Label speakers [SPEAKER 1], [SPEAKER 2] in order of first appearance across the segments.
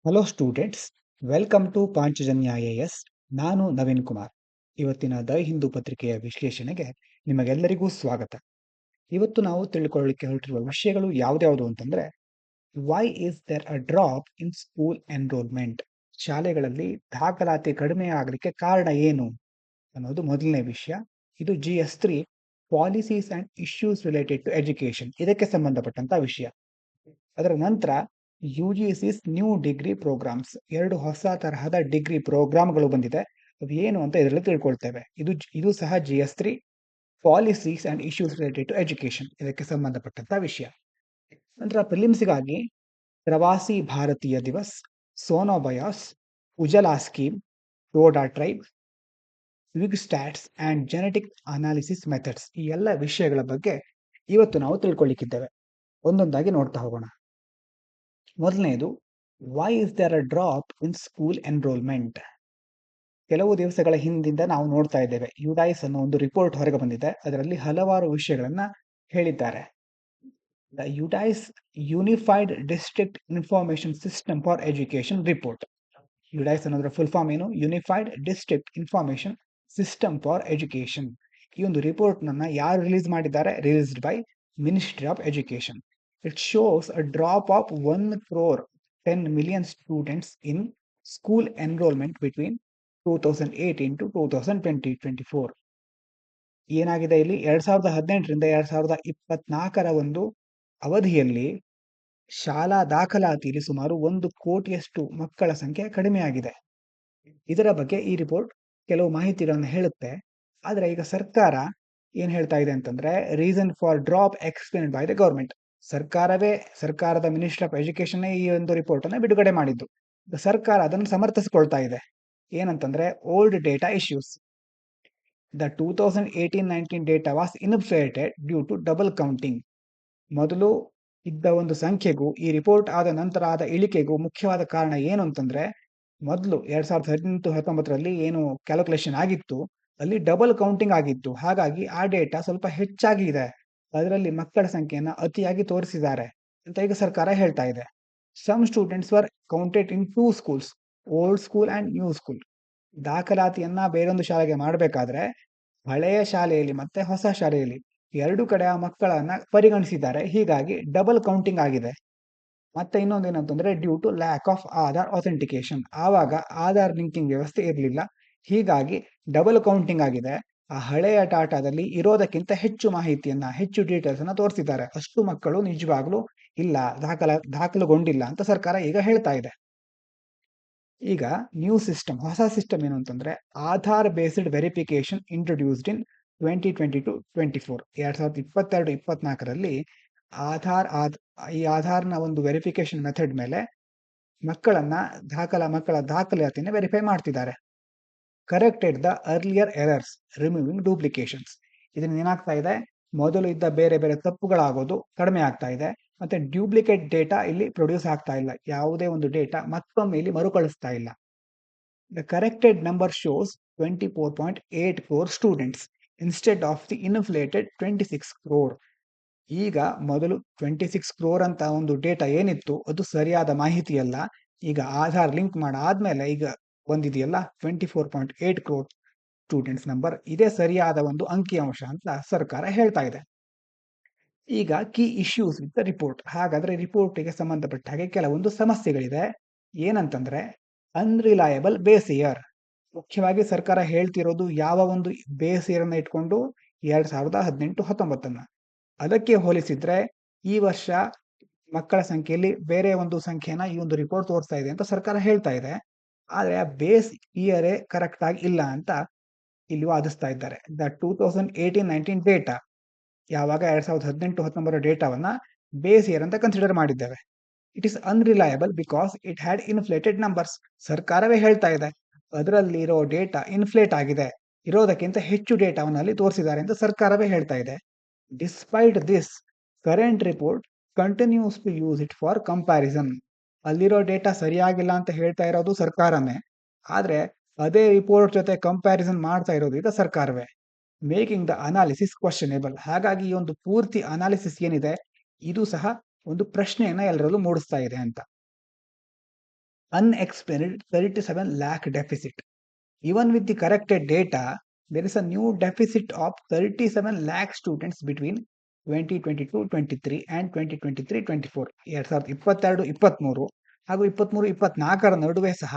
[SPEAKER 1] Hello students, welcome to Panchajanya IAS. ನಾನು ನವೀನ್ ಕುಮಾರ್. ಇವತ್ತಿನ the Hindu ಪತ್ರಿಕೆಯ ವಿಶ್ಲೇಷಣೆಗೆ ನಿಮಗೆಲ್ಲರಿಗೂ ಸ್ವಾಗತ. ಇವತ್ತು ನಾವು ತಿಳ್ಕೊಳ್ಳಿಕ್ಕೆ ಹೊರಟಿರುವ ವಿಷಯಗಳು ಯಾವ್ದ್ಯಾವುದು ಅಂತಂದ್ರೆ, why is there a drop in school enrolment? ಶಾಲೆಗಳಲ್ಲಿ ದಾಖಲಾತಿ ಕಡಿಮೆ ಆಗಲಿಕ್ಕೆ ಕಾರಣ ಏನು ಅನ್ನೋದು ಮೊದಲನೇ ವಿಷಯ. ಇದು GS3 policies and issues related to education, ಇದಕ್ಕೆ ಸಂಬಂಧಪಟ್ಟಂತ ವಿಷಯ. ಅದರ ನಂತರ UGC's ನ್ಯೂ ಡಿಗ್ರಿ ಪ್ರೋಗ್ರಾಮ್ಸ್, 2 ಹೊಸ ತರಹದ ಡಿಗ್ರಿ ಪ್ರೋಗ್ರಾಮ್ಗಳು ಬಂದಿದೆ. ಅದು ಏನು ಅಂತ ಇದರಲ್ಲಿ ತಿಳ್ಕೊಳ್ತೇವೆ. ಇದು ಸಹ GS3 policies and issues related to education, ಇದಕ್ಕೆ ಸಂಬಂಧಪಟ್ಟಂತ ವಿಷಯ. ನಂತರ ಪ್ರಿಲಿಮ್ಸ್ಗಾಗಿ Pravasi Bharatiya Divas, sonobuoys, Ujala scheme, Toda tribe, Twigstats and genetic analysis methods, ಈ ಎಲ್ಲ ವಿಷಯಗಳ ಬಗ್ಗೆ ಇವತ್ತು ನಾವು ತಿಳ್ಕೊಳ್ಳಿಕ್ಕಿದ್ದೇವೆ. ಒಂದೊಂದಾಗಿ ನೋಡ್ತಾ ಹೋಗೋಣ. ಮೊದಲನೆಯದು, why is there a drop in school enrolment? ಕೆಲವು ದಿವಸಗಳ ಹಿಂದಿಂದ ನಾವು ನೋಡ್ತಾ ಇದ್ದೇವೆ, ಯುಡೈಸ್ ಅನ್ನೋ ಒಂದು ರಿಪೋರ್ಟ್ ಹೊರಗೆ ಬಂದಿದೆ. ಅದರಲ್ಲಿ ಹಲವಾರು ವಿಷಯಗಳನ್ನ ಹೇಳಿದ್ದಾರೆ. The UDISE unified district information system for education report. UDISE ಅನ್ನೋದ್ರ ಫುಲ್ ಫಾರ್ಮ್ ಏನು? Unified district information system for education. ಈ ಒಂದು ರಿಪೋರ್ಟ್ ಯಾರು ರಿಲೀಸ್ ಮಾಡಿದ್ದಾರೆ? Released by ministry of education. It shows a drop of 1 crore 10 million students in school enrollment between 2018 to 2024. ಏನಾಗಿದೆ ಇಲ್ಲಿ? 2018ರಿಂದ 2024ರ ಒಂದು ಅವಧಿಯಲ್ಲಿ ಶಾಲಾ ದಾಖಲಾತಿಯಲ್ಲಿ ಸುಮಾರು 1 ಕೋಟಿಯಷ್ಟು ಮಕ್ಕಳ ಸಂಖ್ಯೆ ಕಡಿಮೆಯಾಗಿದೆ. ಇದರ ಬಗ್ಗೆ ಈ ರಿಪೋರ್ಟ್ ಕೆಲವು ಮಾಹಿತಿಗಳನ್ನು ಹೇಳುತ್ತೆ. ಆದರೆ ಈಗ ಸರ್ಕಾರ ಏನ್ ಹೇಳ್ತಾ ಇದೆ ಅಂತಂದ್ರೆ, reason for drop explained by the government. ಸರ್ಕಾರದ ಮಿನಿಸ್ಟ್ರಿ ಆಫ್ ಎಜುಕೇಶನ್ ಈ ಒಂದು ರಿಪೋರ್ಟ್ ಅನ್ನು ಬಿಡುಗಡೆ ಮಾಡಿದ್ದು. ಸರ್ಕಾರ ಅದನ್ನು ಸಮರ್ಥಿಸಿಕೊಳ್ತಾ ಇದೆ. ಏನಂತಂದ್ರೆ, old data issues. The 2018-19 data was inflated due to double counting. ಮೊದಲು ಇದ್ದ ಒಂದು ಸಂಖ್ಯೆಗೂ ಈ ರಿಪೋರ್ಟ್ ಆದ ನಂತರ ಆದ ಇಳಿಕೆಗೂ ಮುಖ್ಯವಾದ ಕಾರಣ ಏನು ಅಂತಂದ್ರೆ, ಮೊದಲು 2018-19ರಲ್ಲಿ ಏನು ಕ್ಯಾಲ್ಕುಲೇಷನ್ ಆಗಿತ್ತು, ಅಲ್ಲಿ ಡಬಲ್ ಕೌಂಟಿಂಗ್ ಆಗಿತ್ತು. ಹಾಗಾಗಿ ಆ ಡೇಟಾ ಸ್ವಲ್ಪ ಹೆಚ್ಚಾಗಿ ಇದೆ. ಅದರಲ್ಲಿ ಮಕ್ಕಳ ಸಂಖ್ಯೆಯನ್ನ ಅತಿಯಾಗಿ ತೋರಿಸಿದ್ದಾರೆ ಅಂತ ಈಗ ಸರ್ಕಾರ ಹೇಳ್ತಾ ಇದೆ. Some students were counted in 2 schools, old school and new school. ದಾಖಲಾತಿಯನ್ನ ಬೇರೊಂದು ಶಾಲೆಗೆ ಮಾಡಬೇಕಾದ್ರೆ ಹಳೆಯ ಶಾಲೆಯಲ್ಲಿ ಮತ್ತೆ ಹೊಸ ಶಾಲೆಯಲ್ಲಿ ಎರಡು ಕಡೆ ಆ ಮಕ್ಕಳನ್ನ ಪರಿಗಣಿಸಿದ್ದಾರೆ. ಹೀಗಾಗಿ ಡಬಲ್ ಕೌಂಟಿಂಗ್ ಆಗಿದೆ. ಮತ್ತೆ ಇನ್ನೊಂದೇನಂತಂದ್ರೆ, due to lack of Aadhaar authentication. ಆವಾಗ ಆಧಾರ್ ಲಿಂಕಿಂಗ್ ವ್ಯವಸ್ಥೆ ಇರಲಿಲ್ಲ, ಹೀಗಾಗಿ ಡಬಲ್ ಕೌಂಟಿಂಗ್ ಆಗಿದೆ. ಆ ಹಳೆಯ ಡಾಟಾದಲ್ಲಿ ಇರೋದಕ್ಕಿಂತ ಹೆಚ್ಚು ಮಾಹಿತಿಯನ್ನ, ಹೆಚ್ಚು ಡೀಟೇಲ್ಸ್ ಅನ್ನ ತೋರಿಸಿದ್ದಾರೆ. ಅಷ್ಟು ಮಕ್ಕಳು ನಿಜವಾಗ್ಲೂ ಇಲ್ಲ, ದಾಖಲುಗೊಂಡಿಲ್ಲ ಅಂತ ಸರ್ಕಾರ ಈಗ ಹೇಳ್ತಾ ಇದೆ. ಈಗ ನ್ಯೂ ಸಿಸ್ಟಮ್, ಹೊಸ ಸಿಸ್ಟಮ್ ಏನು ಅಂತಂದ್ರೆ, Aadhaar based verification introduced in 2022-24. 2022-24ರಲ್ಲಿ ಈ ಆಧಾರ್ನ ಒಂದು ವೆರಿಫಿಕೇಶನ್ ಮೆಥಡ್ ಮೇಲೆ ಮಕ್ಕಳ ದಾಖಲಾತಿನ ವೆರಿಫೈ ಮಾಡ್ತಿದ್ದಾರೆ. Corrected the earlier errors, removing duplications. ಇದರಿಂದ ಏನಾಗ್ತಾ ಇದೆ? ಮೊದಲು ಇದ್ದ ಬೇರೆ ಬೇರೆ ತಪ್ಪುಗಳಾಗೋದು ಕಡಿಮೆ ಆಗ್ತಾ ಇದೆ. ಮತ್ತೆ ಡ್ಯೂಪ್ಲಿಕೇಟ್ ಡೇಟಾ ಇಲ್ಲಿ ಪ್ರೊಡ್ಯೂಸ್ ಆಗ್ತಾ ಇಲ್ಲ. ಯಾವುದೇ ಒಂದು ಡೇಟಾ ಮತ್ತೊಮ್ಮೆ ಇಲ್ಲಿ ಮರುಕಳಿಸ್ತಾ ಇಲ್ಲ. The corrected number shows 24.8 crore students instead of the inflated 26 crore. ಈಗ ಮೊದಲು 26 crore ಅಂತ ಒಂದು ಡೇಟಾ ಏನಿತ್ತು, ಅದು ಸರಿಯಾದ ಮಾಹಿತಿ ಅಲ್ಲ. ಈಗ ಆಧಾರ್ ಲಿಂಕ್ ಮಾಡಾದ್ಮೇಲೆ ಈಗ ಬಂದಿದೆಯಲ್ಲ 24.8 crore ಸ್ಟೂಡೆಂಟ್ಸ್ ನಂಬರ್, ಇದೇ ಸರಿಯಾದ ಒಂದು ಅಂಕಿಅಂಶ ಅಂತ ಸರ್ಕಾರ ಹೇಳ್ತಾ ಇದೆ. ಈಗ key issues with the report. ಹಾಗಾದ್ರೆ ರಿಪೋರ್ಟ್ಗೆ ಸಂಬಂಧಪಟ್ಟ ಹಾಗೆ ಕೆಲವೊಂದು ಸಮಸ್ಯೆಗಳಿದೆ. ಏನಂತಂದ್ರೆ, ಅನ್ರಿಲಯಬಲ್ ಬೇಸ್ ಇಯರ್. ಮುಖ್ಯವಾಗಿ ಸರ್ಕಾರ ಹೇಳ್ತಿರೋದು ಯಾವ ಒಂದು ಬೇಸ್ ಇಯರ್ ಅನ್ನ ಇಟ್ಕೊಂಡು? 2018-19. ಅದಕ್ಕೆ ಹೋಲಿಸಿದ್ರೆ ಈ ವರ್ಷ ಮಕ್ಕಳ ಸಂಖ್ಯೆಯಲ್ಲಿ ಬೇರೆ ಒಂದು ಸಂಖ್ಯೆನ ಈ ಒಂದು ರಿಪೋರ್ಟ್ ತೋರಿಸ್ತಾ ಇದೆ ಅಂತ ಸರ್ಕಾರ ಹೇಳ್ತಾ ಇದೆ. ಆದ್ರೆ ಆ ಬೇಸ್ ಇಯರೇ ಕರೆಕ್ಟ್ ಆಗಿ ಇಲ್ಲ ಅಂತ ಇಲ್ಲಿ ವಾದಿಸ್ತಾ ಇದ್ದಾರೆ. ದ 2018-19 ಡೇಟಾ, ಯಾವಾಗ 2018-19 ಡೇಟಾವನ್ನ ಬೇಸ್ ಇಯರ್ ಅಂತ ಕನ್ಸಿಡರ್ ಮಾಡಿದ್ದೇವೆ. It is unreliable because it had inflated numbers. ಸರ್ಕಾರವೇ ಹೇಳ್ತಾ ಇದೆ ಅದರಲ್ಲಿ ಇರೋ ಡೇಟಾ ಇನ್ಫ್ಲೇಟ್ ಆಗಿದೆ, ಇರೋದಕ್ಕಿಂತ ಹೆಚ್ಚು ಡೇಟಾವನ್ನು ಅಲ್ಲಿ ತೋರಿಸಿದ್ದಾರೆ ಅಂತ ಸರ್ಕಾರವೇ ಹೇಳ್ತಾ ಇದೆ. Despite this, current report continues to use it for comparison. ಅಲ್ಲಿರೋ ಡೇಟಾ ಸರಿಯಾಗಿಲ್ಲ ಅಂತ ಹೇಳ್ತಾ ಇರೋದು ಸರ್ಕಾರನೇ, ಆದ್ರೆ ಅದೇ ರಿಪೋರ್ಟ್ ಜೊತೆ ಕಂಪ್ಯಾರಿಸನ್ ಮಾಡ್ತಾ ಇರೋದು ಈಗ ಸರ್ಕಾರವೇ. Making the analysis questionable. ಹಾಗಾಗಿ ಈ ಒಂದು ಪೂರ್ತಿ ಅನಾಲಿಸಿಸ್ ಏನಿದೆ, ಇದು ಸಹ ಒಂದು ಪ್ರಶ್ನೆಯನ್ನ ಎಲ್ಲರಲ್ಲೂ ಮೂಡಿಸ್ತಾ ಇದೆ ಅಂತ. unexplained 37 lakh deficit. Even with the corrected data, there is a new deficit of 37 lakh students between 2022-23 and 2023-24. 2022-23 ಹಾಗೂ 23-24 ನಡುವೆ ಸಹ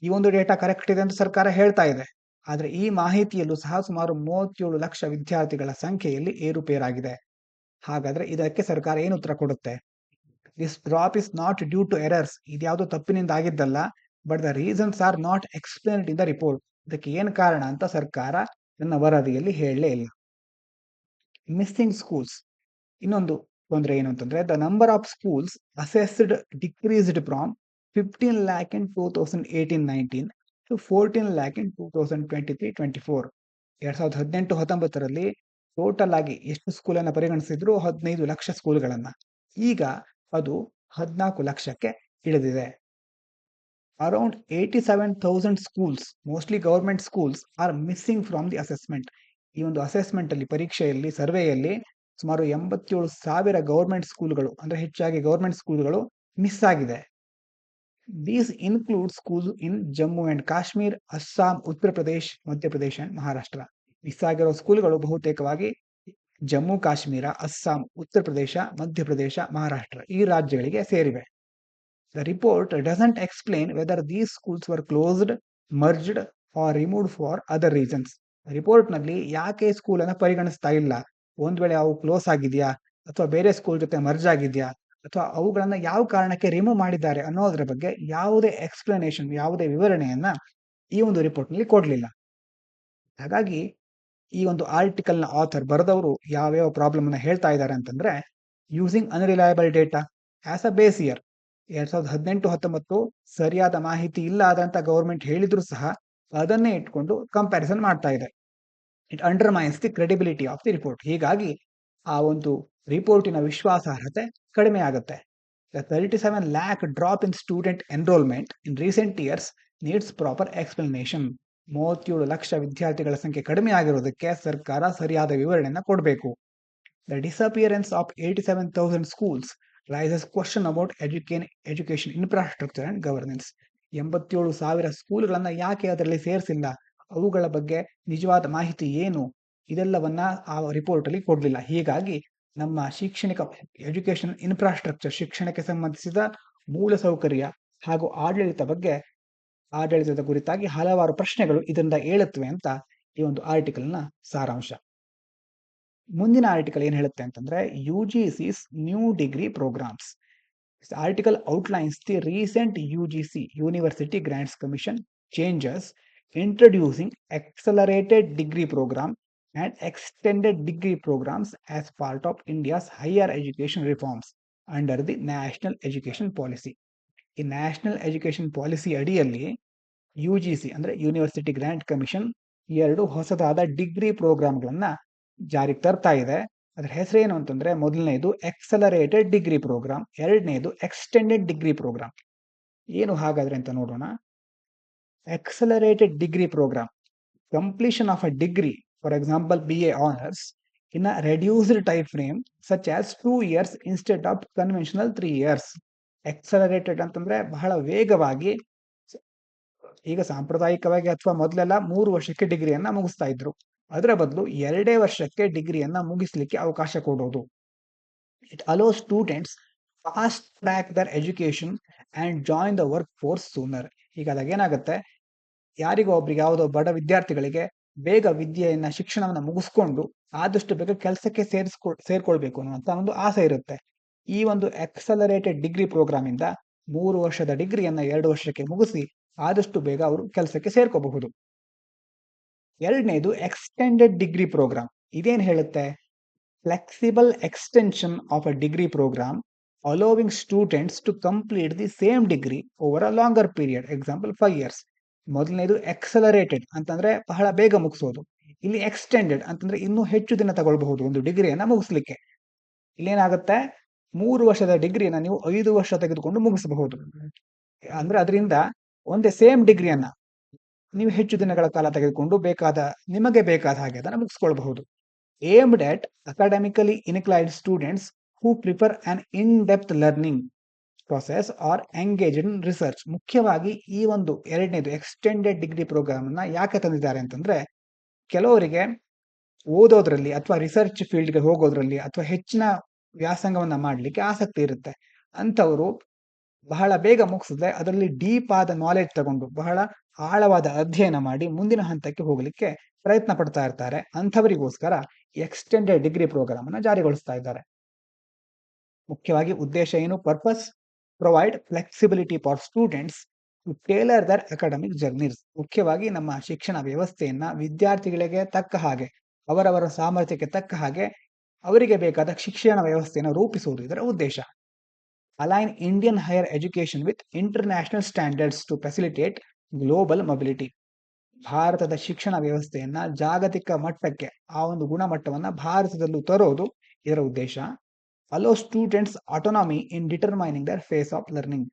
[SPEAKER 1] ಈ ಒಂದು ಡೇಟಾ ಕರೆಕ್ಟ್ ಇದೆ ಅಂತ ಸರ್ಕಾರ ಹೇಳ್ತಾ ಇದೆ. ಆದರೆ ಈ ಮಾಹಿತಿಯಲ್ಲೂ ಸಹ ಸುಮಾರು 37 ಲಕ್ಷ ವಿದ್ಯಾರ್ಥಿಗಳ ಸಂಖ್ಯೆಯಲ್ಲಿ ಏರುಪೇರಾಗಿದೆ. ಹಾಗಾದ್ರೆ ಇದಕ್ಕೆ ಸರ್ಕಾರ ಏನು ಉತ್ತರ ಕೊಡುತ್ತೆ? This drop is not due to errors. ಇದ್ಯಾವುದೋ ತಪ್ಪಿನಿಂದ ಆಗಿದ್ದಲ್ಲ, but the reasons are not explained in the report. ಇದಕ್ಕೆ ಏನು ಕಾರಣ ಅಂತ ಸರ್ಕಾರ ನನ್ನ ವರದಿಯಲ್ಲಿ ಹೇಳಲೇ ಇಲ್ಲ. Missing schools. ಇನ್ನೊಂದು ತೊಂದರೆ ಏನು ಅಂತಂದ್ರೆ, the number of schools assessed decreased from 15 lakh in 2018-19 to 14 lakh in 2023-24. 2018-19 total ಆಗಿ ಎಷ್ಟು ಸ್ಕೂಲನ್ನು ಪರಿಗಣಿಸಿದ್ರು? 15 ಲಕ್ಷ ಸ್ಕೂಲ್ಗಳನ್ನ. ಈಗ ಅದು 14 ಲಕ್ಷಕ್ಕೆ ಇಳಿದಿದೆ. Around 87,000 schools, mostly government schools, are missing from the assessment. ಈ ಒಂದು ಅಸೆಸ್ಮೆಂಟ್ ಅಲ್ಲಿ, ಪರೀಕ್ಷೆಯಲ್ಲಿ, ಸರ್ವೆಯಲ್ಲಿ ಸುಮಾರು 87,000 ಗವರ್ಮೆಂಟ್ ಸ್ಕೂಲ್ಗಳು, ಅಂದ್ರೆ ಹೆಚ್ಚಾಗಿ ಗವರ್ಮೆಂಟ್ ಸ್ಕೂಲ್ಗಳು ಮಿಸ್ ಆಗಿದೆ. These include school in Jammu and Kashmir, Assam, Uttar Pradesh, Madhya Pradesh and Maharashtra. Miss ಆಗಿರೋ ಸ್ಕೂಲ್ಗಳು ಬಹುತೇಕವಾಗಿ ಜಮ್ಮು ಕಾಶ್ಮೀರ, ಅಸ್ಸಾಂ, ಉತ್ತರ ಪ್ರದೇಶ, ಮಧ್ಯಪ್ರದೇಶ, ಮಹಾರಾಷ್ಟ್ರ ಈ ರಾಜ್ಯಗಳಿಗೆ ಸೇರಿವೆ. The report doesn't explain whether these schools were closed, merged or removed for other reasons. Report ನಲ್ಲಿ ಯಾಕೆ ಸ್ಕೂಲ್ ಅನ್ನ ಪರಿಗಣಿಸ್ತಾ ಇಲ್ಲ, ಒಂದ್ ವೇಳೆ ಅವು ಕ್ಲೋಸ್ ಆಗಿದೆಯಾ, ಅಥವಾ ಬೇರೆ ಸ್ಕೂಲ್ ಜೊತೆ ಮರ್ಜ್ ಆಗಿದೆಯಾ, ಅಥವಾ ಅವುಗಳನ್ನ ಯಾವ ಕಾರಣಕ್ಕೆ ರಿಮೂವ್ ಮಾಡಿದ್ದಾರೆ ಅನ್ನೋದ್ರ ಬಗ್ಗೆ ಯಾವುದೇ ಎಕ್ಸ್ಪ್ಲನೇಷನ್, ಯಾವುದೇ ವಿವರಣೆಯನ್ನ ಈ ಒಂದು ರಿಪೋರ್ಟ್ ನಲ್ಲಿ ಕೊಡ್ಲಿಲ್ಲ. ಹಾಗಾಗಿ ಈ ಒಂದು ಆರ್ಟಿಕಲ್ ನ ಆಥರ್ ಬರೆದವರು ಯಾವ್ಯಾವ ಪ್ರಾಬ್ಲಮ್ ಅನ್ನ ಹೇಳ್ತಾ ಇದ್ದಾರೆ ಅಂತಂದ್ರೆ, using unreliable data as a base year. 2018-19 ಸರಿಯಾದ ಮಾಹಿತಿ ಇಲ್ಲ ಆದಂತ ಗವರ್ಮೆಂಟ್ ಹೇಳಿದ್ರು ಸಹ ಅದನ್ನೇ ಇಟ್ಕೊಂಡು ಕಂಪ್ಯಾರಿಸನ್ ಮಾಡ್ತಾ ಇದೆ. It undermines the credibility of the report. ಹೀಗಾಗಿ ಆ ಒಂದು ರಿಪೋರ್ಟಿನ ವಿಶ್ವಾಸಾರ್ಹತೆ ಕಡಿಮೆ ಆಗುತ್ತೆ. The 37 lakh drop in student enrolment in recent years needs proper explanation. 37 lakh ವಿದ್ಯಾರ್ಥಿಗಳ ಸಂಖ್ಯೆ ಕಡಿಮೆ ಆಗಿರೋದಕ್ಕೆ ಸರ್ಕಾರ ಸರಿಯಾದ ವಿವರಣೆಯನ್ನ ಕೊಡಬೇಕು. The disappearance of 87,000 schools raises question about education infrastructure and governance. 87,000 ಸ್ಕೂಲ್ಗಳನ್ನ ಯಾಕೆ ಅದರಲ್ಲಿ ಸೇರಿಸಿಲ್ಲ, ಅವುಗಳ ಬಗ್ಗೆ ನಿಜವಾದ ಮಾಹಿತಿ ಏನು, ಇದೆಲ್ಲವನ್ನ ಆ ರಿಪೋರ್ಟ್ ಅಲ್ಲಿ ಕೊಡ್ಲಿಲ್ಲ. ಹೀಗಾಗಿ ನಮ್ಮ ಶೈಕ್ಷಣಿಕ ಎಜುಕೇಶನ್ ಇನ್ಫ್ರಾಸ್ಟ್ರಕ್ಚರ್, ಶಿಕ್ಷಣಕ್ಕೆ ಸಂಬಂಧಿಸಿದ ಮೂಲಸೌಕರ್ಯ ಹಾಗೂ ಆಡಳಿತದ ಕುರಿತಾಗಿ ಹಲವಾರು ಪ್ರಶ್ನೆಗಳು ಇದರಿಂದ ಏಳುತ್ತವೆ ಅಂತ ಈ ಒಂದು ಆರ್ಟಿಕಲ್ ನ ಸಾರಾಂಶ. ಮುಂದಿನ ಆರ್ಟಿಕಲ್ ಏನ್ ಹೇಳುತ್ತೆ ಅಂತಂದ್ರೆ, UGC's new degree programmes. This article outlines the recent UGC University Grants Commission changes introducing accelerated degree program and extended degree programs as part of India's higher education reforms under the National Education Policy. ಈ national education policy ಅಡಿಯಲ್ಲಿ UGC ಅಂದ್ರೆ university grant commission 2 ಹೊಸದಾದ degree ಪ್ರೋಗ್ರಾಮ್ಗಳನ್ನ ಜಾರಿಗೆ ತರ್ತಾ ಇದೆ. ಅದರ ಹೆಸರೇನು ಅಂತಂದ್ರೆ, ಮೊದಲನೇದು ಎಕ್ಸಲರೇಟೆಡ್ ಡಿಗ್ರಿ ಪ್ರೋಗ್ರಾಮ್, ಎರಡನೇದು ಎಕ್ಸ್ಟೆಂಡೆಡ್ ಡಿಗ್ರಿ ಪ್ರೋಗ್ರಾಮ್. ಏನು ಹಾಗಾದ್ರೆ ಅಂತ ನೋಡೋಣ. Accelerated degree programme, completion of a degree, for example BA honours, in a reduced time frame such as 2 years instead of conventional 3 years. Accelerated ಅಂತಂದ್ರೆ ಬಹಳ ವೇಗವಾಗಿ, ಈಗ ಸಾಂಪ್ರದಾಯಿಕವಾಗಿ ಅಥವಾ ಮೊದಲೆಲ್ಲ 3 ವರ್ಷಕ್ಕೆ ಡಿಗ್ರಿಯನ್ನ ಮುಗಿಸ್ತಾ ಇದ್ರು, ಅದರ ಬದಲು 2 ವರ್ಷಕ್ಕೆ ಡಿಗ್ರಿಯನ್ನ ಮುಗಿಸ್ಲಿಕ್ಕೆ ಅವಕಾಶ ಕೊಡೋದು. It allows students fast track their education and join the workforce sooner. ಹೀಗಾದಾಗ ಏನಾಗುತ್ತೆ, ಯಾರಿಗೋ ಒಬ್ರಿಗೆ, ಯಾವುದೋ ಬಡ ವಿದ್ಯಾರ್ಥಿಗಳಿಗೆ ಬೇಗ ವಿದ್ಯೆಯನ್ನ, ಶಿಕ್ಷಣವನ್ನ ಮುಗಿಸ್ಕೊಂಡು ಆದಷ್ಟು ಬೇಗ ಕೆಲಸಕ್ಕೆ ಸೇರ್ಕೊಳ್ಬೇಕು ಅನ್ನುವಂತ ಒಂದು ಆಸೆ ಇರುತ್ತೆ. ಈ ಒಂದು ಎಕ್ಸಲರೇಟೆಡ್ ಡಿಗ್ರಿ ಪ್ರೋಗ್ರಾಮ್ ಇಂದ 3 ವರ್ಷದ ಡಿಗ್ರಿಯನ್ನ 2 ವರ್ಷಕ್ಕೆ ಮುಗಿಸಿ ಆದಷ್ಟು ಬೇಗ ಅವರು ಕೆಲಸಕ್ಕೆ ಸೇರ್ಕೋಬಹುದು. ಎರಡನೇದು ಎಕ್ಸ್ಟೆಂಡೆಡ್ ಡಿಗ್ರಿ ಪ್ರೋಗ್ರಾಮ್. ಇದೇನ್ ಹೇಳುತ್ತೆ, flexible extension of a degree programme allowing students to complete the same degree over a longer period, example 5 years. ಮೊದಲನೇದು ಎಕ್ಸಲರೇಟೆಡ್ ಅಂತಂದ್ರೆ ಬಹಳ ಬೇಗ ಮುಗಿಸೋದು. ಇಲ್ಲಿ ಎಕ್ಸ್ಟೆಂಡೆಡ್ ಅಂತಂದ್ರೆ ಇನ್ನೂ ಹೆಚ್ಚು ದಿನ ತಗೊಳ್ಬಹುದು ಒಂದು ಡಿಗ್ರಿಯನ್ನ ಮುಗಿಸ್ಲಿಕ್ಕೆ. ಇಲ್ಲೇನಾಗುತ್ತೆ, 3 ವರ್ಷದ ಡಿಗ್ರಿಯನ್ನ ನೀವು 5 ವರ್ಷ ತೆಗೆದುಕೊಂಡು ಮುಗಿಸಬಹುದು. ಅಂದ್ರೆ ಅದರಿಂದ ಒಂದೇ ಸೇಮ್ ಡಿಗ್ರಿಯನ್ನ ನೀವು ಹೆಚ್ಚು ದಿನಗಳ ಕಾಲ ತೆಗೆದುಕೊಂಡು ನಿಮಗೆ ಬೇಕಾದ ಹಾಗೆ ಅದನ್ನು ಮುಗಿಸ್ಕೊಳ್ಬಹುದು. Aimed at academically inclined students who prefer an in depth learning process or engage in research. ಮುಖ್ಯವಾಗಿ ಈ ಒಂದು ಎರಡನೇದು ಎಕ್ಸ್ಟೆಂಡೆಡ್ ಡಿಗ್ರಿ ಪ್ರೋಗ್ರಾಮ್ ಅನ್ನ ಯಾಕೆ ತಂದಿದ್ದಾರೆ ಅಂತಂದ್ರೆ, ಕೆಲವರಿಗೆ ಓದೋದ್ರಲ್ಲಿ ಅಥವಾ ರಿಸರ್ಚ್ ಫೀಲ್ಡ್ಗೆ ಹೋಗೋದ್ರಲ್ಲಿ ಅಥವಾ ಹೆಚ್ಚಿನ ವ್ಯಾಸಂಗವನ್ನ ಮಾಡಲಿಕ್ಕೆ ಆಸಕ್ತಿ ಇರುತ್ತೆ. ಅಂಥವರು ಬಹಳ ಬೇಗ ಮುಗಿಸಿದ್ರೆ ಅದರಲ್ಲಿ ಡೀಪ್ ಆದ ನಾಲೆಜ್ ತಗೊಂಡು ಬಹಳ ಆಳವಾದ ಅಧ್ಯಯನ ಮಾಡಿ ಮುಂದಿನ ಹಂತಕ್ಕೆ ಹೋಗಲಿಕ್ಕೆ ಪ್ರಯತ್ನ ಪಡ್ತಾ ಇರ್ತಾರೆ. ಅಂಥವರಿಗೋಸ್ಕರ ಎಕ್ಸ್ಟೆಂಡೆಡ್ ಡಿಗ್ರಿ ಪ್ರೋಗ್ರಾಮ್ ಅನ್ನ ಜಾರಿಗೊಳಿಸ್ತಾ ಇದ್ದಾರೆ. ಮುಖ್ಯವಾಗಿ ಉದ್ದೇಶ ಏನು? Purpose provide flexibility for students to tailor their academic journeys. ಮುಖ್ಯವಾಗಿ ನಮ್ಮ ಶಿಕ್ಷಣ ವ್ಯವಸ್ಥೆಯನ್ನ ವಿದ್ಯಾರ್ಥಿಗಳಿಗೆ ತಕ್ಕ ಹಾಗೆ, ಅವರವರ ಸಾಮರ್ಥ್ಯಕ್ಕೆ ತಕ್ಕ ಹಾಗೆ ಅವರಿಗೆ ಬೇಕಾದ ಶಿಕ್ಷಣ ವ್ಯವಸ್ಥೆಯನ್ನು ರೂಪಿಸುವುದು ಇದರ ಉದ್ದೇಶ. Align Indian higher education with international standards to facilitate global mobility. ಭಾರತದ ಶಿಕ್ಷಣ ವ್ಯವಸ್ಥೆಯನ್ನ ಜಾಗತಿಕ ಮಟ್ಟಕ್ಕೆ, ಆ ಒಂದು ಗುಣಮಟ್ಟವನ್ನ ಭಾರತದಲ್ಲೂ ತರೋದು ಇದರ ಉದ್ದೇಶ. Allow students autonomy in determining their pace of learning.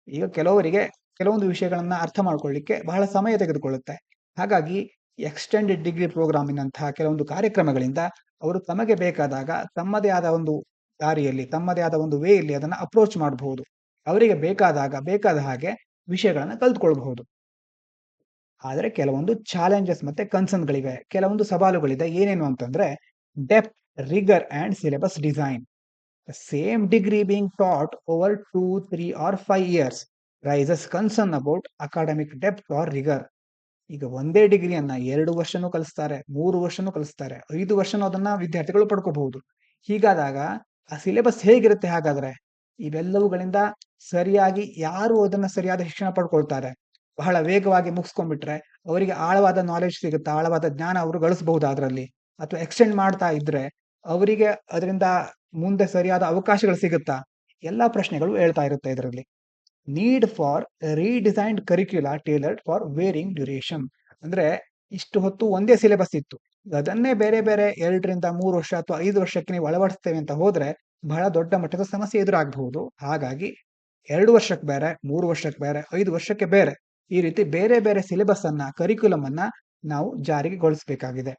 [SPEAKER 1] ಈಗ ಕೆಲವರಿಗೆ ಕೆಲವೊಂದು ವಿಷಯಗಳನ್ನ ಅರ್ಥ ಮಾಡ್ಕೊಳ್ಳಿಕ್ಕೆ ಬಹಳ ಸಮಯ ತೆಗೆದುಕೊಳ್ಳುತ್ತೆ. ಹಾಗಾಗಿ ಎಕ್ಸ್ಟೆಂಡೆಡ್ ಡಿಗ್ರಿ ಪ್ರೋಗ್ರಾಮಿನಂತಹ ಕೆಲವೊಂದು ಕಾರ್ಯಕ್ರಮಗಳಿಂದ ಅವರು ತಮಗೆ ಬೇಕಾದಾಗ ತಮ್ಮದೇ ಆದ ಒಂದು ದಾರಿಯಲ್ಲಿ, ತಮ್ಮದೇ ಆದ ಒಂದು ವೇಯಲ್ಲಿ ಅದನ್ನ ಅಪ್ರೋಚ್ ಮಾಡಬಹುದು. ಅವರಿಗೆ ಬೇಕಾದ ಹಾಗೆ ವಿಷಯಗಳನ್ನ ಕಲ್ತ್ಕೊಳ್ಬಹುದು. ಆದರೆ ಕೆಲವೊಂದು ಚಾಲೆಂಜಸ್ ಮತ್ತೆ ಕನ್ಸರ್ನ್ಗಳಿವೆ, ಕೆಲವೊಂದು ಸವಾಲುಗಳಿದೆ. ಏನೇನು ಅಂತಂದ್ರೆ, depth, ರಿಗರ್ and syllabus design. The same degree being taught over 2, 3 or 5 years raises concern about academic depth or rigor. ಈಗ ಒಂದೇ ಡಿಗ್ರಿಯನ್ನ 2 ವರ್ಷನೂ ಕಲಿಸ್ತಾರೆ, 3 ವರ್ಷನೂ ಕಲಿಸ್ತಾರೆ, 5 ವರ್ಷನೂ ಅದನ್ನ ವಿದ್ಯಾರ್ಥಿಗಳು ಪಡ್ಕೋಬಹುದು. ಹೀಗಾದಾಗ ಆ ಸಿಲೆಬಸ್ ಹೇಗಿರುತ್ತೆ ಹಾಗಾದ್ರೆ? ಇವೆಲ್ಲವುಗಳಿಂದ ಸರಿಯಾಗಿ ಯಾರು ಅದನ್ನ ಸರಿಯಾದ ಶಿಕ್ಷಣ ಪಡ್ಕೊಳ್ತಾರೆ? ಬಹಳ ವೇಗವಾಗಿ ಮುಗಿಸ್ಕೊಂಡ್ಬಿಟ್ರೆ ಅವರಿಗೆ ಆಳವಾದ ನಾಲೆಜ್ ಸಿಗುತ್ತೆ, ಆಳವಾದ ಜ್ಞಾನ ಅವರು ಗಳಿಸಬಹುದು ಅದರಲ್ಲಿ. ಅಥವಾ ಎಕ್ಸ್ಟೆಂಡ್ ಮಾಡ್ತಾ ಇದ್ರೆ ಅವರಿಗೆ ಅದರಿಂದ ಮುಂದೆ ಸರಿಯಾದ ಅವಕಾಶಗಳು ಸಿಗುತ್ತಾ? ಎಲ್ಲಾ ಪ್ರಶ್ನೆಗಳು ಹೇಳ್ತಾ ಇರುತ್ತೆ ಇದರಲ್ಲಿ. Need for redesigned curricula tailored for varying duration. ಅಂದ್ರೆ ಇಷ್ಟು ಹೊತ್ತು ಒಂದೇ ಸಿಲೆಬಸ್ ಇತ್ತು, ಅದನ್ನೇ ಬೇರೆ ಬೇರೆ 2 ರಿಂದ 3 ವರ್ಷ ಅಥವಾ 5 ವರ್ಷಕ್ಕೆ ನೀವು ಅಳವಡಿಸ್ತೇವೆ ಅಂತ ಹೋದ್ರೆ ಬಹಳ ದೊಡ್ಡ ಮಟ್ಟದ ಸಮಸ್ಯೆ ಎದುರಾಗಬಹುದು. ಹಾಗಾಗಿ 2 ವರ್ಷಕ್ಕೆ ಬೇರೆ, 3 ವರ್ಷಕ್ಕೆ ಬೇರೆ, 5 ವರ್ಷಕ್ಕೆ ಬೇರೆ, ಈ ರೀತಿ ಬೇರೆ ಬೇರೆ ಸಿಲೆಬಸ್ ಅನ್ನ, ಕರಿಕ್ಯುಲಮ್ ಅನ್ನ ನಾವು ಜಾರಿಗೆಗೊಳಿಸಬೇಕಾಗಿದೆ.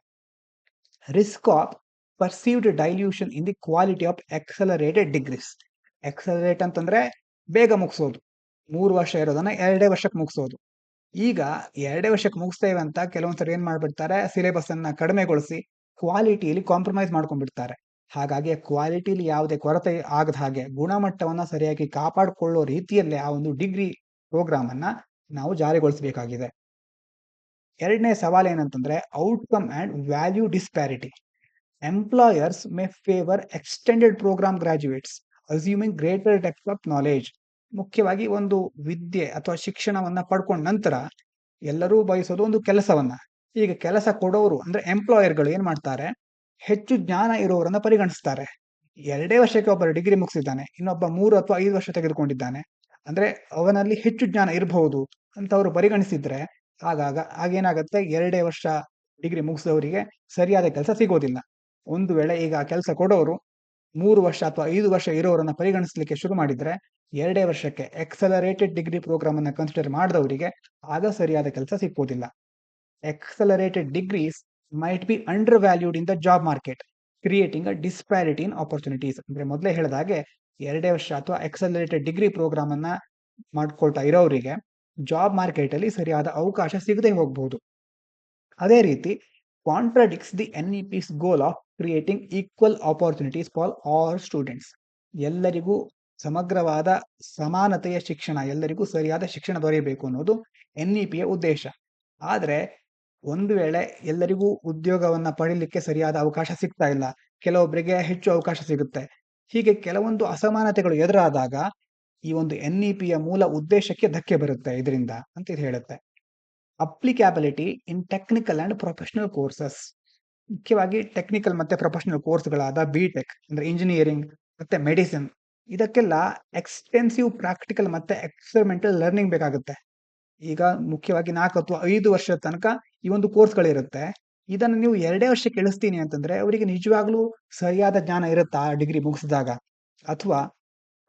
[SPEAKER 1] Risk of perceived dilution in the quality of accelerated degrees. Accelerate ಅಂತಂದ್ರೆ ಬೇಗ ಮುಗಿಸೋದು, 3 ವರ್ಷ ಇರೋದನ್ನ 2 ವರ್ಷಕ್ಕೆ ಮುಗಿಸೋದು. ಈಗ 2 ವರ್ಷಕ್ಕೆ ಮುಗಿಸ್ತೇವೆ ಅಂತ ಕೆಲವೊಂದ್ಸರಿ ಏನ್ ಮಾಡ್ಬಿಡ್ತಾರೆ, ಸಿಲೆಬಸ್ ಅನ್ನ ಕಡಿಮೆಗೊಳಿಸಿ ಕ್ವಾಲಿಟಿಯಲ್ಲಿ ಕಾಂಪ್ರಮೈಸ್ ಮಾಡ್ಕೊಂಡ್ಬಿಡ್ತಾರೆ. ಹಾಗಾಗಿ ಕ್ವಾಲಿಟಿಲಿ ಯಾವುದೇ ಕೊರತೆ ಆಗದ ಹಾಗೆ ಗುಣಮಟ್ಟವನ್ನ ಸರಿಯಾಗಿ ಕಾಪಾಡಿಕೊಳ್ಳೋ ರೀತಿಯಲ್ಲೇ ಆ ಒಂದು ಡಿಗ್ರಿ ಪ್ರೋಗ್ರಾಮ್ ಅನ್ನ ನಾವು ಜಾರಿಗೊಳಿಸಬೇಕಾಗಿದೆ. ಎರಡನೇ ಸವಾಲು ಏನಂತಂದ್ರೆ, outcome and value disparity. Employers may favour extended programme graduates assuming greater depth of knowledge. ಮುಖ್ಯವಾಗಿ ಒಂದು ವಿದ್ಯೆ ಅಥವಾ ಶಿಕ್ಷಣವನ್ನ ಪಡ್ಕೊಂಡ ನಂತರ ಎಲ್ಲರೂ ಬಯಸೋದು ಒಂದು ಕೆಲಸವನ್ನ. ಈಗ ಕೆಲಸ ಕೊಡೋರು ಅಂದ್ರೆ ಎಂಪ್ಲಾಯರ್ಗಳು ಏನ್ ಮಾಡ್ತಾರೆ, ಹೆಚ್ಚು ಜ್ಞಾನ ಇರೋರನ್ನ ಪರಿಗಣಿಸ್ತಾರೆ. 2 ವರ್ಷಕ್ಕೆ ಒಬ್ಬರು ಡಿಗ್ರಿ ಮುಗಿಸಿದ್ದಾನೆ, ಇನ್ನೊಬ್ಬ 3 ಅಥವಾ 5 ವರ್ಷ ತೆಗೆದುಕೊಂಡಿದ್ದಾನೆ, ಅಂದ್ರೆ ಅವನಲ್ಲಿ ಹೆಚ್ಚು ಜ್ಞಾನ ಇರಬಹುದು ಅಂತ ಅವರು ಪರಿಗಣಿಸಿದ್ರೆ ಆಗೇನಾಗತ್ತೆ, 2 ವರ್ಷ ಡಿಗ್ರಿ ಮುಗಿಸಿದವರಿಗೆ ಸರಿಯಾದ ಕೆಲಸ ಸಿಗೋದಿಲ್ಲ. ಒಂದು ವೇಳೆ ಈಗ ಕೆಲಸ ಕೊಡೋರು 3 ವರ್ಷ ಅಥವಾ 5 ವರ್ಷ ಇರೋರನ್ನ ಪರಿಗಣಿಸಲಿಕ್ಕೆ ಶುರು ಮಾಡಿದ್ರೆ 2 ವರ್ಷಕ್ಕೆ ಎಕ್ಸಲರೇಟೆಡ್ ಡಿಗ್ರಿ ಪ್ರೋಗ್ರಾಮ್ ಅನ್ನ ಕನ್ಸಿಡರ್ ಮಾಡಿದವರಿಗೆ ಆಗ ಸರಿಯಾದ ಕೆಲಸ ಸಿಕ್ಕೋದಿಲ್ಲ. Accelerated degrees might be undervalued in the job market, creating a disparity in opportunities. ಅಂದ್ರೆ ಮೊದಲೇ ಹೇಳಿದ ಹಾಗೆ 2 ವರ್ಷ ಅಥವಾ ಎಕ್ಸಲರೇಟೆಡ್ ಡಿಗ್ರಿ ಪ್ರೋಗ್ರಾಮ್ ಅನ್ನ ಮಾಡ್ಕೊಳ್ತಾ ಇರೋರಿಗೆ ಜಾಬ್ ಮಾರ್ಕೆಟ್ ಅಲ್ಲಿ ಸರಿಯಾದ ಅವಕಾಶ ಸಿಗದೆ ಹೋಗಬಹುದು. ಅದೇ ರೀತಿ contradicts the NEP's goal of creating equal opportunities for all students. ಎಲ್ಲರಿಗೂ ಸಮಗ್ರವಾದ ಸಮಾನತೆಯ ಶಿಕ್ಷಣ, ಎಲ್ಲರಿಗೂ ಸರಿಯಾದ ಶಿಕ್ಷಣ ದೊರೆಯಬೇಕು ಅನ್ನೋದು NEPಯ ಉದ್ದೇಶ. ಆದ್ರೆ ಒಂದು ವೇಳೆ ಎಲ್ಲರಿಗೂ ಉದ್ಯೋಗವನ್ನ ಪಡೀಲಿಕ್ಕೆ ಸರಿಯಾದ ಅವಕಾಶ ಸಿಗ್ತಾ ಇಲ್ಲ, ಕೆಲವೊಬ್ಬರಿಗೆ ಹೆಚ್ಚು ಅವಕಾಶ ಸಿಗುತ್ತೆ, ಹೀಗೆ ಕೆಲವೊಂದು ಅಸಮಾನತೆಗಳು ಎದುರಾದಾಗ ಈ ಒಂದು NEPಯ ಮೂಲ ಉದ್ದೇಶಕ್ಕೆ ಧಕ್ಕೆ ಬರುತ್ತೆ ಇದರಿಂದ ಅಂತ ಇದು ಹೇಳುತ್ತೆ. ಅಪ್ಲಿಕ್ಯಾಬಿಲಿಟಿ ಇನ್ ಟೆಕ್ನಿಕಲ್ ಅಂಡ್ ಪ್ರೊಫೆಷನಲ್ ಕೋರ್ಸಸ್. ಮುಖ್ಯವಾಗಿ ಟೆಕ್ನಿಕಲ್ ಮತ್ತೆ ಪ್ರೊಫೆಷನಲ್ ಕೋರ್ಸ್ಗಳಾದ BTech ಅಂದ್ರೆ ಇಂಜಿನಿಯರಿಂಗ್ ಮತ್ತೆ ಮೆಡಿಸಿನ್, ಇದಕ್ಕೆಲ್ಲ ಎಕ್ಸ್ಟೆನ್ಸಿವ್ ಪ್ರಾಕ್ಟಿಕಲ್ ಮತ್ತೆ ಎಕ್ಸ್ಪೆರಿಮೆಂಟಲ್ ಲರ್ನಿಂಗ್ ಬೇಕಾಗುತ್ತೆ. ಈಗ ಮುಖ್ಯವಾಗಿ 4 ಅಥವಾ 5 ವರ್ಷದ ತನಕ ಈ ಒಂದು ಕೋರ್ಸ್ಗಳಿರುತ್ತೆ. ಇದನ್ನು ನೀವು 2 ವರ್ಷಕ್ಕೆ ಇಳಿಸ್ತೀನಿ ಅಂತಂದ್ರೆ ಅವರಿಗೆ ನಿಜವಾಗ್ಲೂ ಸರಿಯಾದ ಜ್ಞಾನ ಇರುತ್ತಾ ಡಿಗ್ರಿ ಮುಗಿಸಿದಾಗ, ಅಥವಾ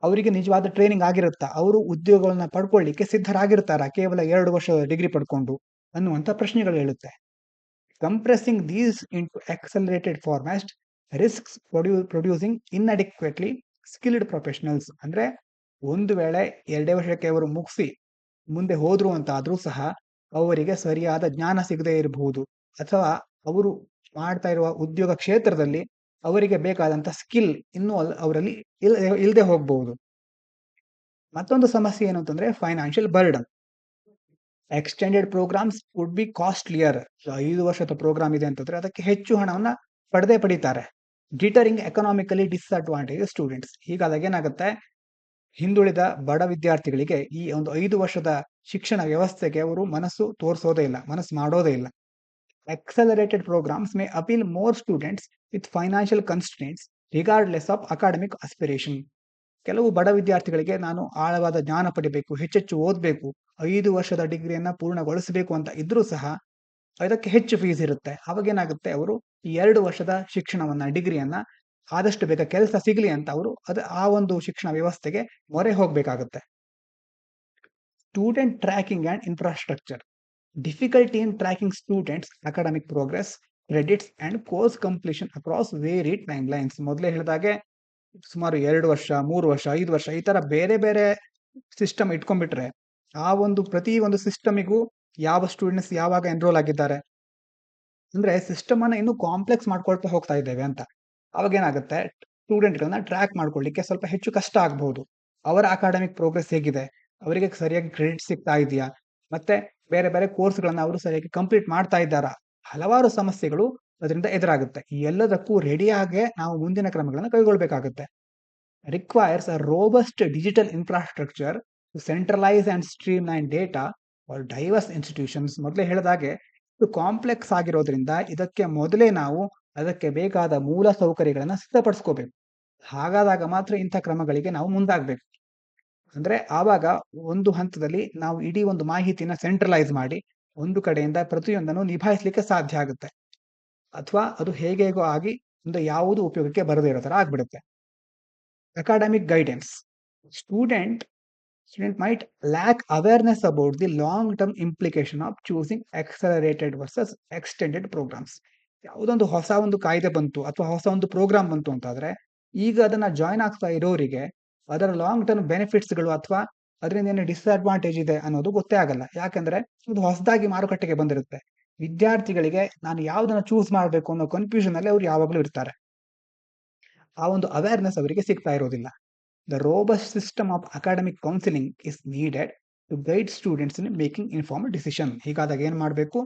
[SPEAKER 1] ಅವರಿಗೆ ನಿಜವಾದ ಟ್ರೈನಿಂಗ್ ಆಗಿರುತ್ತಾ, ಅವರು ಉದ್ಯೋಗಗಳನ್ನ ಪಡ್ಕೊಳ್ಳಿಕ್ಕೆ ಸಿದ್ಧರಾಗಿರ್ತಾರ ಕೇವಲ 2 ವರ್ಷದ ಡಿಗ್ರಿ ಪಡ್ಕೊಂಡು ಅನ್ನುವಂಥ ಪ್ರಶ್ನೆಗಳು ಹೇಳುತ್ತೆ. Compressing these into accelerated format risks producing inadequately skilled professionals. ಅಂದ್ರೆ ಒಂದು ವೇಳೆ 2 ವರ್ಷಕ್ಕೆ ಅವರು ಮುಗಿಸಿ ಮುಂದೆ ಹೋದ್ರು ಅಂತ ಆದ್ರೂ ಸಹ ಅವರಿಗೆ ಸರಿಯಾದ ಜ್ಞಾನ ಸಿಗದೇ ಇರಬಹುದು, ಅಥವಾ ಅವರು ಮಾಡ್ತಾ ಇರುವ ಉದ್ಯೋಗ ಕ್ಷೇತ್ರದಲ್ಲಿ ಅವರಿಗೆ ಬೇಕಾದಂತ ಸ್ಕಿಲ್ ಇನ್ನೂ ಅವರಲ್ಲಿ ಇಲ್ಲದೆ ಹೋಗಬಹುದು. ಮತ್ತೊಂದು ಸಮಸ್ಯೆ ಏನು ಅಂತಂದ್ರೆ financial burden. Extended programmes would be costlier. 5 ವರ್ಷದ ಪ್ರೋಗ್ರಾಮ್ ಇದೆ ಅಂತಂದ್ರೆ ಅದಕ್ಕೆ ಹೆಚ್ಚು ಹಣವನ್ನ ಪಡೆದೇ ಪಡಿತಾರೆ. ಡಿಟರಿಂಗ್ ಎಕನಾಮಿಕಲಿ ಡಿಸ್ಅಡ್ವಾಂಟೇಜ್ ಸ್ಟೂಡೆಂಟ್ಸ್. ಹೀಗಾದಾಗ ಏನಾಗುತ್ತೆ, ಹಿಂದುಳಿದ ಬಡ ವಿದ್ಯಾರ್ಥಿಗಳಿಗೆ ಈ ಒಂದು 5 ವರ್ಷದ ಶಿಕ್ಷಣ ವ್ಯವಸ್ಥೆಗೆ ಅವರು ಮನಸ್ಸು ಮಾಡೋದೇ ಇಲ್ಲ. Accelerated programs may appeal more students with financial constraints regardless of academic aspiration. ಕೆಲವು ಬಡ ವಿದ್ಯಾರ್ಥಿಗಳಿಗೆ ನಾನು ಆಳವಾದ ಜ್ಞಾನ ಪಡಿಬೇಕು, ಹೆಚ್ಚೆಚ್ಚು ಓದಬೇಕು, 5 ವರ್ಷದ ಡಿಗ್ರಿಯನ್ನ ಪೂರ್ಣಗೊಳಿಸಬೇಕು ಅಂತ ಇದ್ರೂ ಸಹ ಅದಕ್ಕೆ ಹೆಚ್ಚು ಫೀಸ್ ಇರುತ್ತೆ. ಅವಾಗೇನಾಗುತ್ತೆ, ಅವರು ಈ 2 ವರ್ಷದ ಶಿಕ್ಷಣವನ್ನ ಡಿಗ್ರಿಯನ್ನ ಆದಷ್ಟು ಬೇಗ ಕೆಲಸ ಸಿಗಲಿ ಅಂತ ಅವರು ಆ ಒಂದು ಶಿಕ್ಷಣ ವ್ಯವಸ್ಥೆಗೆ ಮೊರೆ ಹೋಗಬೇಕಾಗುತ್ತೆ. Student tracking and infrastructure. Difficulty in tracking students' academic progress, credits and course completion across varied timelines. ಮೊದಲೇ ಹೇಳಿದಾಗೆ ಸುಮಾರು 2 ವರ್ಷ, 3 ವರ್ಷ, 5 ವರ್ಷ ಈ ತರ ಬೇರೆ ಬೇರೆ ಸಿಸ್ಟಮ್ ಇಟ್ಕೊಂಡ್ಬಿಟ್ರೆ ಆ ಒಂದು ಪ್ರತಿ ಒಂದು ಸಿಸ್ಟಮಿಗೂ ಯಾವ ಸ್ಟೂಡೆಂಟ್ಸ್ ಯಾವಾಗ ಎನ್ರೋಲ್ ಆಗಿದ್ದಾರೆ ಅಂದ್ರೆ ಸಿಸ್ಟಮ್ ಅನ್ನ ಇನ್ನೂ ಕಾಂಪ್ಲೆಕ್ಸ್ ಮಾಡ್ಕೊಳ್ತಾ ಹೋಗ್ತಾ ಇದ್ದೇವೆ ಅಂತ. ಅವಾಗ ಏನಾಗುತ್ತೆ, ಸ್ಟೂಡೆಂಟ್ಗಳನ್ನ ಟ್ರ್ಯಾಕ್ ಮಾಡ್ಕೊಳ್ಳಿಕ್ಕೆ ಸ್ವಲ್ಪ ಹೆಚ್ಚು ಕಷ್ಟ ಆಗಬಹುದು. ಅವರ ಅಕಾಡೆಮಿಕ್ ಪ್ರೋಗ್ರೆಸ್ ಹೇಗಿದೆ, ಅವರಿಗೆ ಸರಿಯಾಗಿ ಕ್ರೆಡಿಟ್ ಸಿಗ್ತಾ ಇದೆಯಾ, ಮತ್ತೆ ಬೇರೆ ಬೇರೆ ಕೋರ್ಸ್ಗಳನ್ನ ಅವರು ಸರಿಯಾಗಿ ಕಂಪ್ಲೀಟ್ ಮಾಡ್ತಾ ಇದ್ದಾರಾ, ಹಲವಾರು ಸಮಸ್ಯೆಗಳು ಅದರಿಂದ ಎದುರಾಗುತ್ತೆ. ಈ ಎಲ್ಲದಕ್ಕೂ ರೆಡಿಯಾಗೆ ನಾವು ಮುಂದಿನ ಕ್ರಮಗಳನ್ನು ಕೈಗೊಳ್ಳಬೇಕಾಗುತ್ತೆ. Requires a robust digital infrastructure to centralise and streamline data for diverse institutions. ಮೊದಲೇ ಹೇಳಿದಾಗೆ ಇದು ಕಾಂಪ್ಲೆಕ್ಸ್ ಆಗಿರೋದ್ರಿಂದ ಇದಕ್ಕೆ ಮೊದಲೇ ನಾವು ಅದಕ್ಕೆ ಬೇಕಾದ ಮೂಲ ಸೌಕರ್ಯಗಳನ್ನ ಸಿದ್ಧಪಡಿಸ್ಕೋಬೇಕು. ಹಾಗಾದಾಗ ಮಾತ್ರ ಇಂಥ ಕ್ರಮಗಳಿಗೆ ನಾವು ಮುಂದಾಗಬೇಕು. ಅಂದ್ರೆ ಆವಾಗ ಒಂದು ಹಂತದಲ್ಲಿ ನಾವು ಇಡೀ ಒಂದು ಮಾಹಿತಿನ ಸೆಂಟ್ರಲೈಸ್ ಮಾಡಿ ಒಂದು ಕಡೆಯಿಂದ ಪ್ರತಿಯೊಂದನ್ನು ನಿಭಾಯಿಸಲಿಕ್ಕೆ ಸಾಧ್ಯ ಆಗುತ್ತೆ. ಅಥವಾ ಅದು ಹೇಗೇಗೋ ಆಗಿ ಒಂದು ಯಾವುದು ಉಪಯೋಗಕ್ಕೆ ಬರದೇ ಇರೋ ತರ ಆಗ್ಬಿಡುತ್ತೆ. Academic guidance. Student might lack awareness about the long-term implication of choosing accelerated versus extended programs. ಯಾವುದೊಂದು ಹೊಸ ಒಂದು ಕಾಯ್ದೆ ಬಂತು ಅಥವಾ ಹೊಸ ಒಂದು ಪ್ರೋಗ್ರಾಮ್ ಬಂತು ಅಂತಾದ್ರೆ ಈಗ ಅದನ್ನ ಜಾಯ್ನ್ ಆಗ್ತಾ ಇರೋರಿಗೆ ಅದರ ಲಾಂಗ್ ಟರ್ಮ್ ಬೆನಿಫಿಟ್ಸ್ಗಳು ಅಥವಾ ಅದರಿಂದ ಏನು ಡಿಸ್ಅಡ್ವಾಂಟೇಜ್ ಇದೆ ಅನ್ನೋದು ಗೊತ್ತೇ ಆಗಲ್ಲ. ಯಾಕಂದ್ರೆ ಇದು ಹೊಸದಾಗಿ ಮಾರುಕಟ್ಟೆಗೆ ಬಂದಿರುತ್ತೆ. ವಿದ್ಯಾರ್ಥಿಗಳಿಗೆ ನಾನು ಯಾವ್ದನ್ನ ಚೂಸ್ ಮಾಡಬೇಕು ಅನ್ನೋ ಕನ್ಫ್ಯೂಷನ್ ಅಲ್ಲಿ ಅವ್ರು ಯಾವಾಗಲೂ ಇರ್ತಾರೆ. ಆ ಒಂದು ಅವೇರ್ನೆಸ್ ಅವರಿಗೆ ಸಿಗ್ತಾ ಇರೋದಿಲ್ಲ. The robust system of academic counseling is needed to guide students in making informed decision. ಹೀಗಾದಾಗ ಏನ್ ಮಾಡಬೇಕು,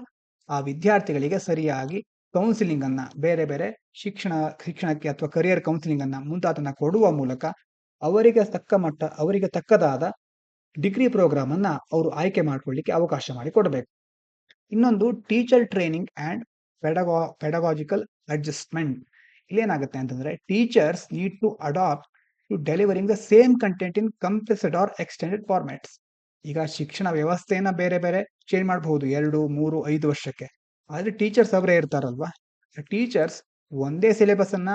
[SPEAKER 1] ಆ ವಿದ್ಯಾರ್ಥಿಗಳಿಗೆ ಸರಿಯಾಗಿ ಕೌನ್ಸಿಲಿಂಗ್ ಅನ್ನ ಬೇರೆ ಬೇರೆ ಶಿಕ್ಷಣಕ್ಕೆ ಅಥವಾ ಕರಿಯರ್ ಕೌನ್ಸಿಲಿಂಗ್ ಅನ್ನ ಮುಂತಾದನ್ನ ಕೊಡುವ ಮೂಲಕ ಅವರಿಗೆ ತಕ್ಕದಾದ ಡಿಗ್ರಿ ಪ್ರೋಗ್ರಾಮ್ ಅನ್ನ ಅವರು ಆಯ್ಕೆ ಮಾಡ್ಕೊಳ್ಳಿಕ್ಕೆ ಅವಕಾಶ ಮಾಡಿ ಕೊಡಬೇಕು. ಇನ್ನೊಂದು teacher training and pedagogical adjustment. ಇಲ್ಲೇನಾಗುತ್ತೆ ಅಂತಂದ್ರೆ teachers need to adapt to delivering the same content in compressed or extended formats. ಈಗ ಶಿಕ್ಷಣ ವ್ಯವಸ್ಥೆಯನ್ನ ಬೇರೆ ಬೇರೆ ಚೇಂಜ್ ಮಾಡಬಹುದು 2, 3, 5 ವರ್ಷಕ್ಕೆ. ಆದ್ರೆ ಟೀಚರ್ಸ್ ಅವರೇ ಇರ್ತಾರಲ್ವಾ, ಟೀಚರ್ಸ್ ಒಂದೇ ಸಿಲೆಬಸ್ ಅನ್ನ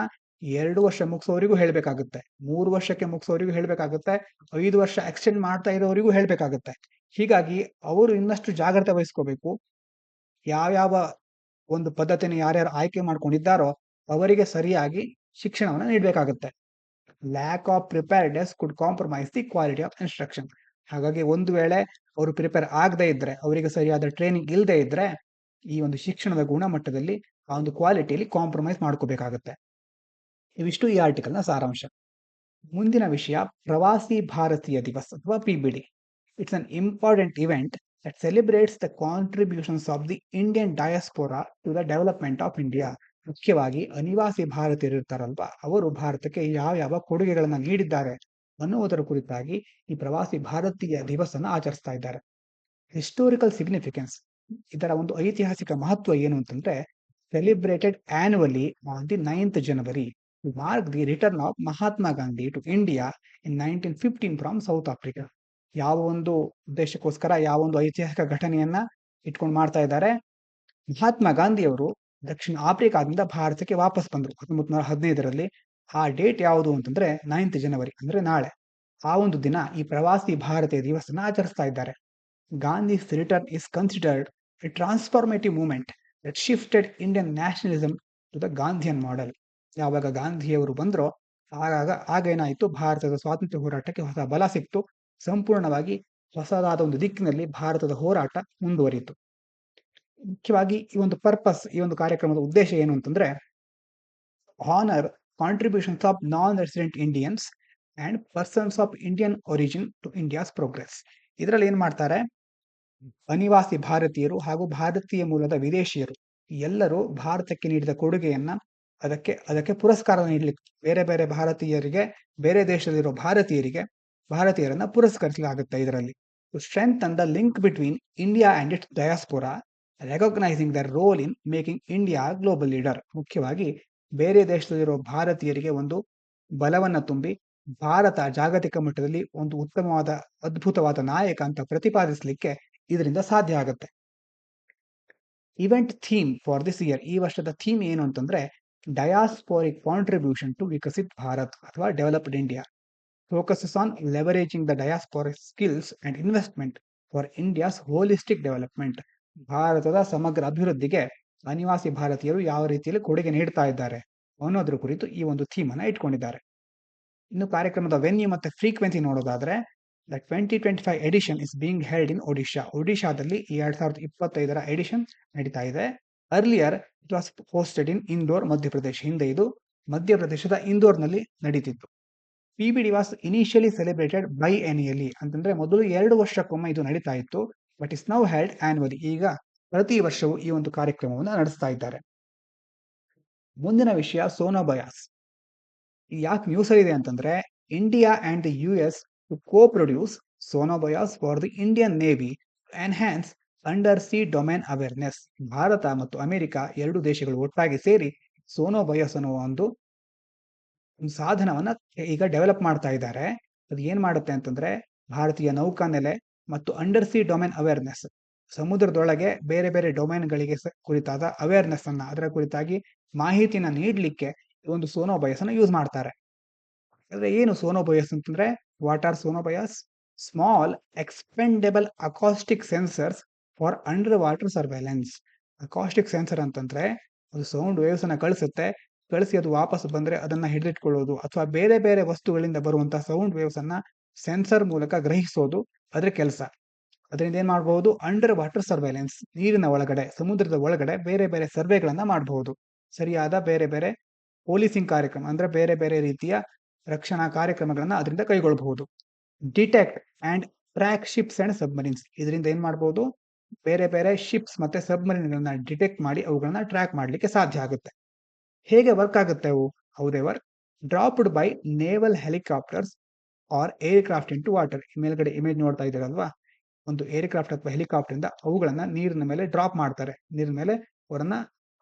[SPEAKER 1] 2 ವರ್ಷ ಮುಗಿಸೋರಿಗೂ ಹೇಳ್ಬೇಕಾಗುತ್ತೆ, 3 ವರ್ಷಕ್ಕೆ ಮುಗಿಸೋರಿಗೂ ಹೇಳ್ಬೇಕಾಗುತ್ತೆ, 5 ವರ್ಷ ಎಕ್ಸ್ಟೆಂಡ್ ಮಾಡ್ತಾ ಇರೋರಿಗೂ ಹೇಳ್ಬೇಕಾಗುತ್ತೆ. ಹೀಗಾಗಿ ಅವರು ಇನ್ನಷ್ಟು ಜಾಗ್ರತೆ ವಹಿಸ್ಕೋಬೇಕು. ಯಾವ್ಯಾವ ಒಂದು ಪದ್ಧತಿನ ಯಾರ್ಯಾರು ಆಯ್ಕೆ ಮಾಡ್ಕೊಂಡಿದ್ದಾರೋ ಅವರಿಗೆ ಸರಿಯಾಗಿ ಶಿಕ್ಷಣವನ್ನ ನೀಡಬೇಕಾಗುತ್ತೆ. Lack of preparedness could compromise the quality of instruction. ಹಾಗಾಗಿ ಒಂದು ವೇಳೆ ಅವರು ಪ್ರಿಪೇರ್ ಆಗದೆ ಇದ್ರೆ, ಅವರಿಗೆ ಸರಿಯಾದ ಟ್ರೈನಿಂಗ್ ಇಲ್ಲದೆ ಇದ್ರೆ ಈ ಒಂದು ಶಿಕ್ಷಣದ ಗುಣಮಟ್ಟದಲ್ಲಿ ಆ ಒಂದು ಕ್ವಾಲಿಟಿಯಲ್ಲಿ ಕಾಂಪ್ರಮೈಸ್ ಮಾಡ್ಕೋಬೇಕಾಗುತ್ತೆ. ಇವಿಷ್ಟು ಈ ಆರ್ಟಿಕಲ್ನ ಸಾರಾಂಶ. ಮುಂದಿನ ವಿಷಯ ಪ್ರವಾಸಿ ಭಾರತೀಯ ದಿವಸ್ ಅಥವಾ PBD. It's an important event that celebrates the contributions of the Indian diaspora to the development of India. ಮುಖ್ಯವಾಗಿ ಅನಿವಾಸಿ ಭಾರತೀಯರು ಇರ್ತಾರಲ್ವಾ, ಅವರು ಭಾರತಕ್ಕೆ ಯಾವ ಕೊಡುಗೆಗಳನ್ನ ನೀಡಿದ್ದಾರೆ ಅನ್ನುವುದರ ಕುರಿತಾಗಿ ಈ ಪ್ರವಾಸಿ ಭಾರತೀಯ ದಿವಸನ ಆಚರಿಸ್ತಾ ಇದ್ದಾರೆ. ಹಿಸ್ಟೋರಿಕಲ್ ಸಿಗ್ನಿಫಿಕೆನ್ಸ್, ಇದರ ಒಂದು ಐತಿಹಾಸಿಕ ಮಹತ್ವ ಏನು ಅಂತಂದ್ರೆ celebrated annually on the 9th January to mark the return of Mahatma Gandhi to India in 1915 from South Africa. ಯಾವ ಒಂದು ಉದ್ದೇಶಕ್ಕೋಸ್ಕರ ಯಾವ ಒಂದು ಐತಿಹಾಸಿಕ ಘಟನೆಯನ್ನ ಇಟ್ಕೊಂಡು ಮಾಡ್ತಾ ಇದ್ದಾರೆ, ಮಹಾತ್ಮ ಗಾಂಧಿಯವರು ದಕ್ಷಿಣ ಆಫ್ರಿಕಾದಿಂದ ಭಾರತಕ್ಕೆ ವಾಪಸ್ ಬಂದರು 1915ರಲ್ಲಿ. ಆ ಡೇಟ್ ಯಾವುದು ಅಂತಂದ್ರೆ 9th January, ಅಂದ್ರೆ ನಾಳೆ. ಆ ಒಂದು ದಿನ ಈ ಪ್ರವಾಸಿ ಭಾರತೀಯ ದಿವಸನ ಆಚರಿಸ್ತಾ ಇದ್ದಾರೆ. ಗಾಂಧಿ's return is considered a transformative movement that shifted Indian nationalism to the Gandhian model. ಯಾವಾಗ ಗಾಂಧಿಯವರು ಬಂದ್ರೋ ಆಗೇನಾಯಿತು, ಭಾರತದ ಸ್ವಾತಂತ್ರ್ಯ ಹೋರಾಟಕ್ಕೆ ಹೊಸ ಬಲ ಸಿಕ್ತು. ಸಂಪೂರ್ಣವಾಗಿ ಹೊಸದಾದ ಒಂದು ದಿಕ್ಕಿನಲ್ಲಿ ಭಾರತದ ಹೋರಾಟ ಮುಂದುವರಿಯಿತು. ಮುಖ್ಯವಾಗಿ ಈ ಒಂದು ಪರ್ಪಸ್, ಈ ಒಂದು ಕಾರ್ಯಕ್ರಮದ ಉದ್ದೇಶ ಏನು ಅಂತಂದ್ರೆ, honour contributions of non resident Indians and persons of Indian origin to India's progress. ಇದರಲ್ಲಿ ಏನ್ ಮಾಡ್ತಾರೆ, ಅನಿವಾಸಿ ಭಾರತೀಯರು ಹಾಗೂ ಭಾರತೀಯ ಮೂಲದ ವಿದೇಶಿಯರು ಎಲ್ಲರೂ ಭಾರತಕ್ಕೆ ನೀಡಿದ ಕೊಡುಗೆಯನ್ನ ಅದಕ್ಕೆ ಪುರಸ್ಕಾರ ನೀಡಲಿಕ್ಕೆ ಬೇರೆ ಬೇರೆ ಭಾರತೀಯರಿಗೆ, ಬೇರೆ ದೇಶದಲ್ಲಿರೋ ಭಾರತೀಯರನ್ನ ಪುರಸ್ಕರಿಸಲಾಗುತ್ತೆ. ಇದರಲ್ಲಿ strengthen the link between India and its diaspora, recognising the role in making India global leader. ಮುಖ್ಯವಾಗಿ ಬೇರೆ ದೇಶದಲ್ಲಿರೋ ಭಾರತೀಯರಿಗೆ ಒಂದು ಬಲವನ್ನ ತುಂಬಿ ಭಾರತ ಜಾಗತಿಕ ಮಟ್ಟದಲ್ಲಿ ಒಂದು ಉತ್ತಮವಾದ, ಅದ್ಭುತವಾದ ನಾಯಕ ಅಂತ ಪ್ರತಿಪಾದಿಸಲಿಕ್ಕೆ ಇದರಿಂದ ಸಾಧ್ಯ ಆಗುತ್ತೆ. Event theme for this year, ಈ ವರ್ಷದ ಥೀಮ್ ಏನು ಅಂತಂದ್ರೆ, diasporic contribution to Viksit Bharat ಅಥವಾ developed India, focuses on leveraging the diasporic skills and investment for India's holistic development. ಭಾರತದ ಸಮಗ್ರ ಅಭಿವೃದ್ಧಿಗೆ ಅನಿವಾಸಿ ಭಾರತೀಯರು ಯಾವ ರೀತಿಯಲ್ಲಿ ಕೊಡುಗೆ ನೀಡ್ತಾ ಇದ್ದಾರೆ ಅನ್ನೋದ್ರ ಕುರಿತು ಈ ಒಂದು ಥೀಮ್ ಅನ್ನ ಇಟ್ಕೊಂಡಿದ್ದಾರೆ. ಇನ್ನು ಕಾರ್ಯಕ್ರಮದ ವೆನ್ಯೂ ಮತ್ತೆ ಫ್ರೀಕ್ವೆನ್ಸಿ ನೋಡೋದಾದ್ರೆ, the 2025 edition is being held in Odisha. ಒಡಿಶಾದಲ್ಲಿ 2025ರ ಎಡಿಷನ್ ನಡೀತಾ ಇದೆ. Earlier it was hosted in Indore, Madhya Pradesh. ಹಿಂದೆ ಇದು ಮಧ್ಯಪ್ರದೇಶದ ಇಂದೋರ್ನಲ್ಲಿ ನಡೀತಿತ್ತು. PBD was initially celebrated biannually, ಅಂತಂದ್ರೆ ಮೊದಲು 2 ವರ್ಷಕ್ಕೊಮ್ಮೆ ಇದು ನಡೀತಾ ಇತ್ತು. But is now held annually, ಈಗ ಪ್ರತಿ ವರ್ಷವೂ ಈ ಒಂದು ಕಾರ್ಯಕ್ರಮವನ್ನು ನಡೆಸ್ತಾ ಇದ್ದಾರೆ. ಮುಂದಿನ ವಿಷಯ ಸೋನಾ ಬಯಾಸ್. ಯಾಕೆ ನ್ಯೂಸ್ ಇದೆ ಅಂತಂದ್ರೆ, India and the US to co-produce sonobuoys for the Indian navy enhance undersea domain awareness. Bharat ಮತ್ತು ಅಮೆರಿಕ ಎರಡು ದೇಶಗಳು ಒಟ್ಟಾಗಿ ಸೇರಿ ಸೋನಾ ಬಯಾಸ್ ಅನ್ನುವ ಒಂದು ಸಾಧನವನ್ನ ಈಗ ಡೆವಲಪ್ ಮಾಡ್ತಾ ಇದ್ದಾರೆ. ಅದು ಏನ್ ಮಾಡುತ್ತೆ ಅಂತಂದ್ರೆ, ಭಾರತೀಯ ನೌಕಾನೆಲೆ ಮತ್ತು ಅಂಡರ್ ಸಿ ಡೊಮೇನ್ ಅವೇರ್ನೆಸ್, ಸಮುದ್ರದೊಳಗೆ ಬೇರೆ ಬೇರೆ ಡೊಮೇನ್ಗಳಿಗೆ ಕುರಿತಾದ ಅವೇರ್ನೆಸ್ ಅನ್ನ, ಅದರ ಕುರಿತಾಗಿ ಮಾಹಿತಿನ ನೀಡಲಿಕ್ಕೆ ಒಂದು ಸೋನಾ ಬಯಾಸ್ ಅನ್ನು ಯೂಸ್ ಮಾಡ್ತಾರೆ. ಅಂದ್ರೆ ಏನು ಸೋನಾ ಬಯಾಸ್ ಅಂತಂದ್ರೆ, what are Sona bias? Small ಎಕ್ಸ್ಪೆಂಡೆಬಲ್ acoustic sensors for under water surveillance. Acoustic sensor ಅಂತಂದ್ರೆ ಅದು ಸೌಂಡ್ ವೇವ್ಸ್ ಅನ್ನ ಕಳಿಸಿ ಅದು ವಾಪಸ್ ಬಂದ್ರೆ ಅದನ್ನ ಹಿಡಿದಿಟ್ಕೊಳ್ಳೋದು, ಅಥವಾ ಬೇರೆ ಬೇರೆ ವಸ್ತುಗಳಿಂದ ಬರುವಂತಹ ಸೌಂಡ್ ವೇವ್ಸ್ ಅನ್ನ ಸೆನ್ಸರ್ ಮೂಲಕ ಗ್ರಹಿಸೋದು ಅದ್ರ ಕೆಲಸ. ಅದರಿಂದ ಏನ್ ಮಾಡಬಹುದು, ಅಂಡರ್ ವಾಟರ್ ಸರ್ವೆಲೆನ್ಸ್, ನೀರಿನ ಒಳಗಡೆ, ಸಮುದ್ರದ ಒಳಗಡೆ ಬೇರೆ ಬೇರೆ ಸರ್ವೆಗಳನ್ನ ಮಾಡಬಹುದು. ಸರಿಯಾದ ಬೇರೆ ಬೇರೆ ಪೊಲೀಸಿಂಗ್ ಕಾರ್ಯಕ್ರಮ, ಅಂದ್ರೆ ಬೇರೆ ಬೇರೆ ರೀತಿಯ ರಕ್ಷಣಾ ಕಾರ್ಯಕ್ರಮಗಳನ್ನ ಅದರಿಂದ ಕೈಗೊಳ್ಳಬಹುದು. Detect and track ships and submarines. ಇದರಿಂದ ಏನ್ ಮಾಡಬಹುದು, ಬೇರೆ ಬೇರೆ ಶಿಪ್ಸ್ ಮತ್ತೆ ಸಬ್ಮರೀನ್ಗಳನ್ನ ಡಿಟೆಕ್ಟ್ ಮಾಡಿ ಅವುಗಳನ್ನ ಟ್ರ್ಯಾಕ್ ಮಾಡಲಿಕ್ಕೆ ಸಾಧ್ಯ ಆಗುತ್ತೆ. ಹೇಗೆ ವರ್ಕ್ ಆಗುತ್ತೆ ಅವು? How they work? Dropped by naval helicopters or aircraft into water. ಮೇಲ್ಗಡೆ ಇಮೇಜ್ ನೋಡ್ತಾ ಇದ್ದೀರಲ್ವಾ, ಒಂದು ಏರ್ಕ್ರಾಫ್ಟ್ ಅಥವಾ ಹೆಲಿಕಾಪ್ಟರ್ ಇಂದ ಅವುಗಳನ್ನ ನೀರಿನ ಮೇಲೆ ಡ್ರಾಪ್ ಮಾಡ್ತಾರೆ, ನೀರಿನ ಮೇಲೆ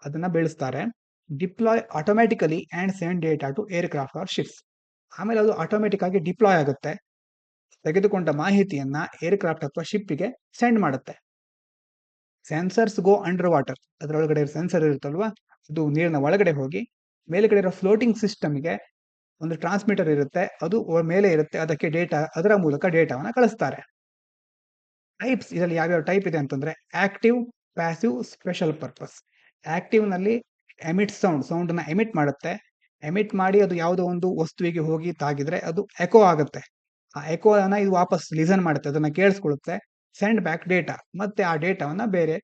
[SPEAKER 1] ಅದನ್ನ ಬೆಳೆಸ್ತಾರೆ. Deploy automatically and send data to aircraft or ships. ಆಮೇಲೆ ಅದು ಆಟೋಮೆಟಿಕ್ ಆಗಿ ಡಿಪ್ಲಾಯ್ ಆಗುತ್ತೆ, ತೆಗೆದುಕೊಂಡ ಮಾಹಿತಿಯನ್ನ ಏರ್ಕ್ರಾಫ್ಟ್ ಅಥವಾ ಶಿಪ್ಪಿಗೆ ಸೆಂಡ್ ಮಾಡುತ್ತೆ. ಸೆನ್ಸರ್ಸ್ ಗೋ ಅಂಡರ್ ವಾಟರ್. ಅದರೊಳಗಡೆ ಸೆನ್ಸರ್ ಇರುತ್ತಲ್ವಾ, ಅದು ನೀರಿನ ಒಳಗಡೆ ಹೋಗಿ ಮೇಲ್ಗಡೆ ಇರೋ ಫ್ಲೋಟಿಂಗ್ ಸಿಸ್ಟಮ್ಗೆ ಒಂದು ಟ್ರಾನ್ಸ್ಮಿಟರ್ ಇರುತ್ತೆ, ಅದು ಮೇಲೆ ಇರುತ್ತೆ, ಅದಕ್ಕೆ ಡೇಟಾ, ಅದರ ಮೂಲಕ ಡೇಟಾವನ್ನ ಕಳಿಸ್ತಾರೆ. ಟೈಪ್ಸ್, ಇದರಲ್ಲಿ ಯಾವ್ಯಾವ ಟೈಪ್ ಇದೆ ಅಂತಂದ್ರೆ, active, passive, special purpose. Active ನಲ್ಲಿ ಎಮಿಟ್ ಸೌಂಡ್ ಅನ್ನ ಎಮಿಟ್ ಮಾಡುತ್ತೆ. ಎಮಿಟ್ ಮಾಡಿ ಅದು ಯಾವುದೋ ಒಂದು ವಸ್ತುವಿಗೆ ಹೋಗಿ ತಾಗಿದ್ರೆ ಅದು ಎಕೋ ಆಗುತ್ತೆ. ಆ ಎಕೋ ಅನ್ನ ಇದು ವಾಪಸ್ ಲಿಸನ್ ಮಾಡುತ್ತೆ, ಅದನ್ನ ಕೇಳಿಸ್ಕೊಳ್ಳುತ್ತೆ, ಸೆಂಡ್ ಬ್ಯಾಕ್ ಡೇಟಾ, ಮತ್ತೆ ಆ ಡೇಟಾವನ್ನ ಬೇರೆ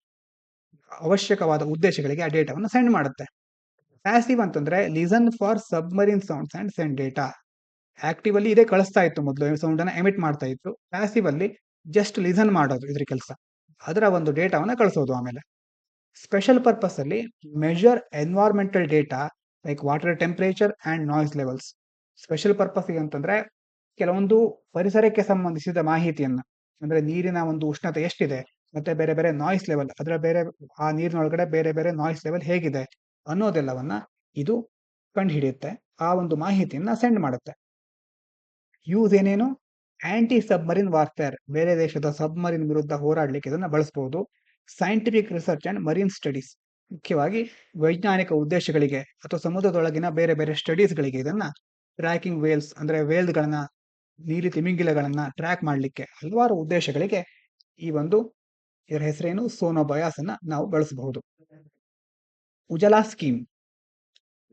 [SPEAKER 1] ಅವಶ್ಯಕವಾದ ಉದ್ದೇಶಗಳಿಗೆ ಆ ಡೇಟಾವನ್ನ ಸೆಂಡ್ ಮಾಡುತ್ತೆ. ಪ್ಯಾಸಿವ್ ಅಂತಂದ್ರೆ listen for submarine sounds and send data. Active ಅಲ್ಲಿ ಇದೇ ಕಳಿಸ್ತಾ ಇತ್ತು, ಮೊದಲು ಸೌಂಡ್ ಅನ್ನ ಎಮಿಟ್ ಮಾಡ್ತಾ ಇತ್ತು. ಪ್ಯಾಸಿವ್ ಅಲ್ಲಿ ಜಸ್ಟ್ ಲಿಸನ್ ಮಾಡೋದು ಇದ್ರ ಕೆಲಸ, ಅದರ ಒಂದು ಡೇಟಾವನ್ನ ಕಳಿಸೋದು. ಆಮೇಲೆ ಸ್ಪೆಷಲ್ ಪರ್ಪಸ್ ಅಲ್ಲಿ measure environmental data like water temperature and noise levels. Special purpose ಅಂತಂದ್ರೆ ಕೆಲವೊಂದು ಪರಿಸರಕ್ಕೆ ಸಂಬಂಧಿಸಿದ ಮಾಹಿತಿಯನ್ನ, ಅಂದ್ರೆ ನೀರಿನ ಒಂದು ಉಷ್ಣತೆ ಎಷ್ಟಿದೆ, ಮತ್ತೆ ಬೇರೆ ಬೇರೆ ನಾಯ್ಸ್ ಲೆವೆಲ್, ಅದರ ಬೇರೆ ಆ ನೀರಿನೊಳಗಡೆ ಬೇರೆ ಬೇರೆ ನಾಯ್ಸ್ ಲೆವೆಲ್ ಹೇಗಿದೆ ಅನ್ನೋದೆಲ್ಲವನ್ನ ಇದು ಕಂಡು ಹಿಡಿಯುತ್ತೆ, ಆ ಒಂದು ಮಾಹಿತಿಯನ್ನ ಸೆಂಡ್ ಮಾಡುತ್ತೆ. ಯೂಸ್ ಏನೇನು? ಆಂಟಿ ಸಬ್ಮರಿನ್ ವಾರ್ಫೇರ್, ಬೇರೆ ದೇಶದ ಸಬ್ಮರಿನ್ ವಿರುದ್ಧ ಹೋರಾಡಲಿಕ್ಕೆ ಇದನ್ನ ಬಳಸಬಹುದು. Scientific research and marine studies, ಮುಖ್ಯವಾಗಿ ವೈಜ್ಞಾನಿಕ ಉದ್ದೇಶಗಳಿಗೆ ಅಥವಾ ಸಮುದ್ರದೊಳಗಿನ ಬೇರೆ ಬೇರೆ ಸ್ಟಡೀಸ್ಗಳಿಗೆ ಇದನ್ನ ಟ್ರ್ಯಾಕಿಂಗ್ ವೇಲ್ಸ್, ಅಂದ್ರೆ ವೇಲ್ಗಳನ್ನ, ನೀಲಿ ತಿಮಿಂಗಿಲಗಳನ್ನ ಟ್ರ್ಯಾಕ್ ಮಾಡಲಿಕ್ಕೆ ಹಲವಾರು ಉದ್ದೇಶಗಳಿಗೆ ಈ ಒಂದು, ಇದರ ಹೆಸರೇನು, ಸೋನಾ ಬಯಾಸ್ ಅನ್ನ ನಾವು ಬಳಸಬಹುದು. ಉಜಲಾ scheme,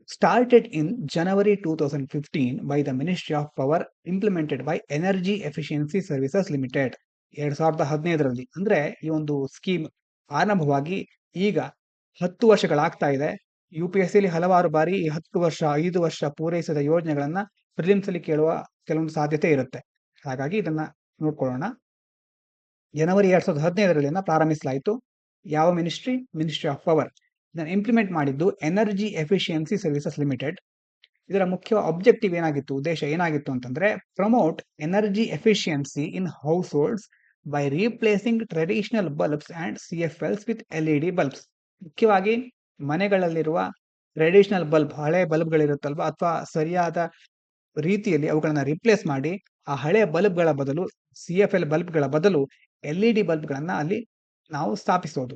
[SPEAKER 1] started in January 2015 by the Ministry of Power, implemented by Energy Efficiency Services Limited. 2015ರಲ್ಲಿ ಅಂದ್ರೆ ಈ ಒಂದು ಸ್ಕೀಮ್ ಆರಂಭವಾಗಿ ಈಗ 10 ವರ್ಷಗಳಾಗ್ತಾ ಇದೆ. UPSCಲಿ ಹಲವಾರು ಬಾರಿ ಈ 10 ವರ್ಷ 5 ವರ್ಷ ಪೂರೈಸಿದ ಯೋಜನೆಗಳನ್ನ ಪ್ರಿಲಿಮ್ಸ್ ಅಲ್ಲಿ ಕೇಳುವ ಕೆಲವೊಂದು ಸಾಧ್ಯತೆ ಇರುತ್ತೆ. ಹಾಗಾಗಿ ಇದನ್ನ ನೋಡ್ಕೊಳ್ಳೋಣ. ಜನವರಿ 2015ರಲ್ಲಿ ಪ್ರಾರಂಭಿಸಲಾಯಿತು. ಯಾವ ಮಿನಿಸ್ಟ್ರಿ? Ministry of power. ಇದನ್ನು ಇಂಪ್ಲಿಮೆಂಟ್ ಮಾಡಿದ್ದು ಎನರ್ಜಿ ಎಫಿಷಿಯನ್ಸಿ ಸರ್ವಿಸಸ್ ಲಿಮಿಟೆಡ್. ಇದರ ಮುಖ್ಯ ಆಬ್ಜೆಕ್ಟಿವ್ ಏನಾಗಿತ್ತು, ಉದ್ದೇಶ ಏನಾಗಿತ್ತು ಅಂತಂದ್ರೆ promote energy efficiency in house holds by replacing traditional bulbs and CFLs with LED bulbs. ಮುಖ್ಯವಾಗಿ ಮನೆಗಳಲ್ಲಿರುವ ಟ್ರೆಡಿಷನಲ್ ಬಲ್ಬ್, ಹಳೆ ಬಲ್ಬ್ಗಳಿರುತ್ತಲ್ವಾ, ಅಥವಾ ಸರಿಯಾದ ರೀತಿಯಲ್ಲಿ ಅವುಗಳನ್ನ ರಿಪ್ಲೇಸ್ ಮಾಡಿ ಆ ಹಳೆ ಬಲ್ಬ್ಗಳ ಬದಲು CFL ಬಲ್ಬ್ಗಳ ಬದಲು LED ಬಲ್ಬ್ಗಳನ್ನ ಅಲ್ಲಿ ನಾವು ಸ್ಥಾಪಿಸೋದು.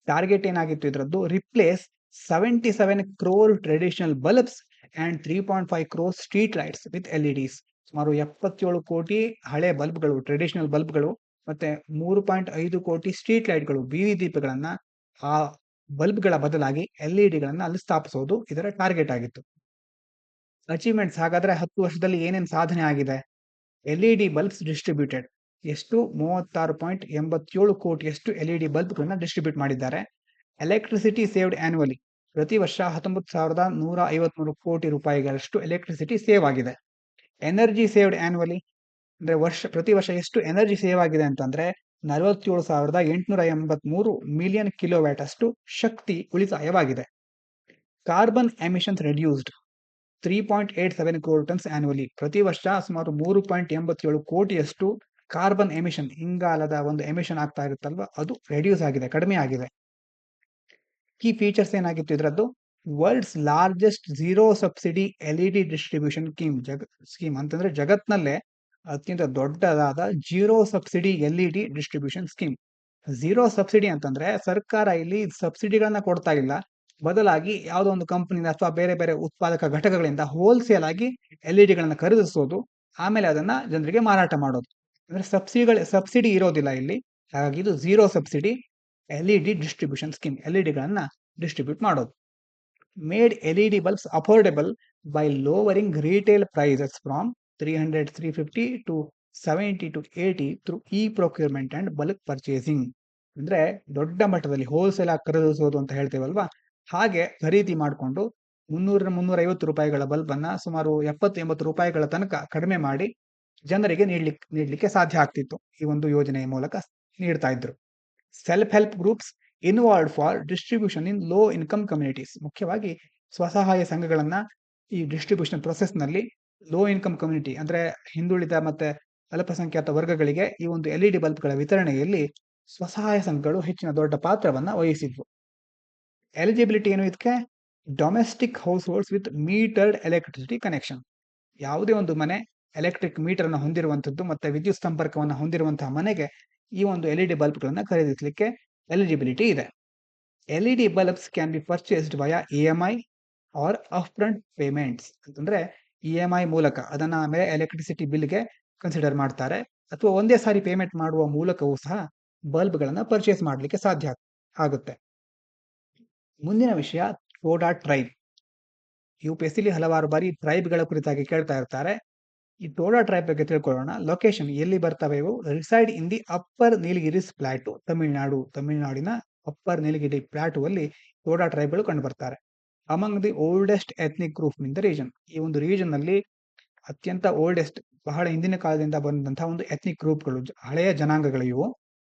[SPEAKER 1] ಟಾರ್ಗೆಟ್ ಏನಾಗಿತ್ತು ಇದರದ್ದು? Replace 77 crore traditional bulbs and 3.5 crore street lights with LEDs. ಸುಮಾರು 77 ಕೋಟಿ ಹಳೆ ಬಲ್ಬ್ಗಳು, ಟ್ರೆಡಿಷನಲ್ ಬಲ್ಬ್ಗಳು, ಮತ್ತೆ 3.5 ಕೋಟಿ ಸ್ಟ್ರೀಟ್ ಲೈಟ್ಗಳು, ಬೀದಿ ದೀಪಗಳನ್ನ ಆ ಬಲ್ಬ್ಗಳ ಬದಲಾಗಿ LEDಗಳನ್ನ ಅಲ್ಲಿ ಸ್ಥಾಪಿಸೋದು ಇದರ ಟಾರ್ಗೆಟ್ ಆಗಿತ್ತು. ಅಚೀವ್ಮೆಂಟ್ಸ್ ಹಾಗಾದ್ರೆ 10 ವರ್ಷದಲ್ಲಿ ಏನೇನು ಸಾಧನೆ ಆಗಿದೆ? LED ಬಲ್ಬ್ಸ್ ಡಿಸ್ಟ್ರಿಬ್ಯೂಟೆಡ್ ಎಷ್ಟು? 36.87 ಕೋಟಿಯಷ್ಟು LED ಬಲ್ಬ್ಗಳನ್ನ ಡಿಸ್ಟ್ರಿಬ್ಯೂಟ್ ಮಾಡಿದ್ದಾರೆ. ಎಲೆಕ್ಟ್ರಿಸಿಟಿ ಸೇವ್ಡ್ ಆನ್ಯುವಲಿ, ಪ್ರತಿ ವರ್ಷ 19,153 ಕೋಟಿ ರೂಪಾಯಿಗಳಷ್ಟು ಎಲೆಕ್ಟ್ರಿಸಿಟಿ ಸೇವ್ ಆಗಿದೆ. ಎನರ್ಜಿ ಸೇವ್ಡ್ ಆನ್ಯುವಲಿ ಅಂದ್ರೆ ಪ್ರತಿ ವರ್ಷ ಎಷ್ಟು ಎನರ್ಜಿ ಸೇವ್ ಆಗಿದೆ ಅಂತಂದ್ರೆ 47,883 ಮಿಲಿಯನ್ ಕಿಲೋವ್ಯಾಟ್ ಅಷ್ಟು ಶಕ್ತಿ ಉಳಿತಾಯವಾಗಿದೆ. Carbon emissions reduced 3.87 crore tons annually, ಪ್ರತಿ ವರ್ಷ ಸುಮಾರು 3.87 ಕೋಟಿಯಷ್ಟು ಕಾರ್ಬನ್ ಎಮಿಷನ್, ಇಂಗಾಲದ ಒಂದು ಎಮಿಷನ್ ಆಗ್ತಾ ಇರುತ್ತಲ್ವಾ, ಅದು ರೆಡ್ಯೂಸ್ ಆಗಿದೆ, ಕಡಿಮೆ ಆಗಿದೆ. ಕೀ ಫೀಚರ್ಸ್ ಏನಾಗಿತ್ತು ಇದರದ್ದು? World's largest zero subsidy LED distribution scheme ಅಂತಂದ್ರೆ ಜಗತ್ನಲ್ಲೇ ಅತ್ಯಂತ ದೊಡ್ಡದಾದ zero subsidy LED distribution scheme. Zero subsidy ಅಂತಂದ್ರೆ ಸರ್ಕಾರ ಇಲ್ಲಿ ಸಬ್ಸಿಡಿಗಳನ್ನ ಕೊಡ್ತಾ ಇಲ್ಲ, ಬದಲಾಗಿ ಯಾವುದೋ ಒಂದು ಕಂಪನಿಯಿಂದ ಅಥವಾ ಬೇರೆ ಬೇರೆ ಉತ್ಪಾದಕ ಘಟಕಗಳಿಂದ ಹೋಲ್ಸೇಲ್ ಆಗಿ LEDಗಳನ್ನ ಖರೀದಿಸೋದು, ಆಮೇಲೆ ಅದನ್ನ ಜನರಿಗೆ ಮಾರಾಟ ಮಾಡೋದು. ಅಂದ್ರೆ ಸಬ್ಸಿಡಿ ಇರೋದಿಲ್ಲ ಇಲ್ಲಿ. ಹಾಗಾಗಿ ಇದು zero subsidy LED distribution scheme, LEDಗಳನ್ನ ಡಿಸ್ಟ್ರಿಬ್ಯೂಟ್ ಮಾಡೋದು. Made LED bulbs affordable by lowering retail prices from 300-350 to 70-80 through procurement and bulk purchasing. ಅಂದ್ರೆ ದೊಡ್ಡ ಮಟ್ಟದಲ್ಲಿ ಹೋಲ್ಸೇಲ್ ಆಗಿ ಖರೀದಿಸೋದು ಅಂತ ಹೇಳ್ತೇವಲ್ವಾ, ಹಾಗೆ ಖರೀದಿ ಮಾಡಿಕೊಂಡು 300-350 ರೂಪಾಯಿಗಳ ಬಲ್ಬ್ ಅನ್ನ ಸುಮಾರು 70-80 ರೂಪಾಯಿಗಳ ತನಕ ಕಡಿಮೆ ಮಾಡಿ ಜನರಿಗೆ ನೀಡಲಿಕ್ಕೆ ಸಾಧ್ಯ ಆಗ್ತಿತ್ತು. ಈ ಒಂದು ಯೋಜನೆಯ ಮೂಲಕ ನೀಡ್ತಾ ಇದ್ರು. Self help groups involved for distribution in low income communities. ಮುಖ್ಯವಾಗಿ ಸ್ವಸಹಾಯ ಸಂಘಗಳನ್ನ ಈ ಡಿಸ್ಟ್ರಿಬ್ಯೂಷನ್ ಪ್ರೊಸೆಸ್ ನಲ್ಲಿ ಲೋ ಇನ್ಕಮ್ ಕಮ್ಯುನಿಟಿ ಅಂದ್ರೆ ಹಿಂದುಳಿದ ಮತ್ತೆ ಅಲ್ಪಸಂಖ್ಯಾತ ವರ್ಗಗಳಿಗೆ ಈ ಒಂದು LED ಬಲ್ಬ್ಗಳ ವಿತರಣೆಯಲ್ಲಿ ಸ್ವಸಹಾಯ ಸಂಘಗಳು ಹೆಚ್ಚಿನ ದೊಡ್ಡ ಪಾತ್ರವನ್ನ ವಹಿಸಿದ್ವು. ಎಲಿಜಿಬಿಲಿಟಿ ಏನು ಇದಕ್ಕೆ? Domestic house holds with metered electricity connection. ಯಾವುದೇ ಒಂದು ಮನೆ ಎಲೆಕ್ಟ್ರಿಕ್ ಮೀಟರ್ ಅನ್ನು ಹೊಂದಿರುವಂತದ್ದು ಮತ್ತೆ ವಿದ್ಯುತ್ ಸಂಪರ್ಕವನ್ನು ಹೊಂದಿರುವಂತಹ ಮನೆಗೆ ಈ ಒಂದು LED ಬಲ್ಬ್ಗಳನ್ನ ಖರೀದಿಸಲಿಕ್ಕೆ ಎಲಿಜಿಬಿಲಿಟಿ ಇದೆ. LED bulbs can be purchased via EMI or upfront payments. ಅಂತಂದ್ರೆ EMI ಮೂಲಕ ಅದನ್ನ ಆಮೇಲೆ ಎಲೆಕ್ಟ್ರಿಸಿಟಿ ಬಿಲ್ಗೆ ಕನ್ಸಿಡರ್ ಮಾಡ್ತಾರೆ, ಅಥವಾ ಒಂದೇ ಸಾರಿ ಪೇಮೆಂಟ್ ಮಾಡುವ ಮೂಲಕವೂ ಸಹ ಬಲ್ಬ್ಗಳನ್ನ ಪರ್ಚೇಸ್ ಮಾಡಲಿಕ್ಕೆ ಸಾಧ್ಯ ಆಗುತ್ತೆ. ಮುಂದಿನ ವಿಷಯ ಟೋಡಾ ಟ್ರೈಬ್. UPSCಲಿ ಹಲವಾರು ಬಾರಿ ಟ್ರೈಬ್ಗಳ ಕುರಿತಾಗಿ ಕೇಳ್ತಾ ಇರ್ತಾರೆ. ಈ ಟೋಡಾ ಟ್ರೈಬ್ ಬಗ್ಗೆ ತಿಳ್ಕೊಳ್ಳೋಣ. ಲೊಕೇಶನ್ ಎಲ್ಲಿ ಬರ್ತವೆ ಇವು? Reside in the upper Nilgiris plateau, ತಮಿಳುನಾಡಿನ ಅಪ್ಪರ್ ನೀಲಗಿರಿ ಪ್ಲಾಟು ಅಲ್ಲಿ ಟೋಡಾ ಟ್ರೈಬ್ಗಳು ಕಂಡು ಬರ್ತಾರೆ. Among the oldest ethnic group in the region. ಈ ಒಂದು ರೀಜನ್ ನಲ್ಲಿ ಅತ್ಯಂತ ಓಲ್ಡೆಸ್ಟ್, ಬಹಳ ಹಿಂದಿನ ಕಾಲದಿಂದ ಬಂದಂತಹ ಒಂದು ಎಥ್ನಿಕ್ ಗ್ರೂಪ್ಗಳು, ಹಳೆಯ ಜನಾಂಗಗಳು ಇವು.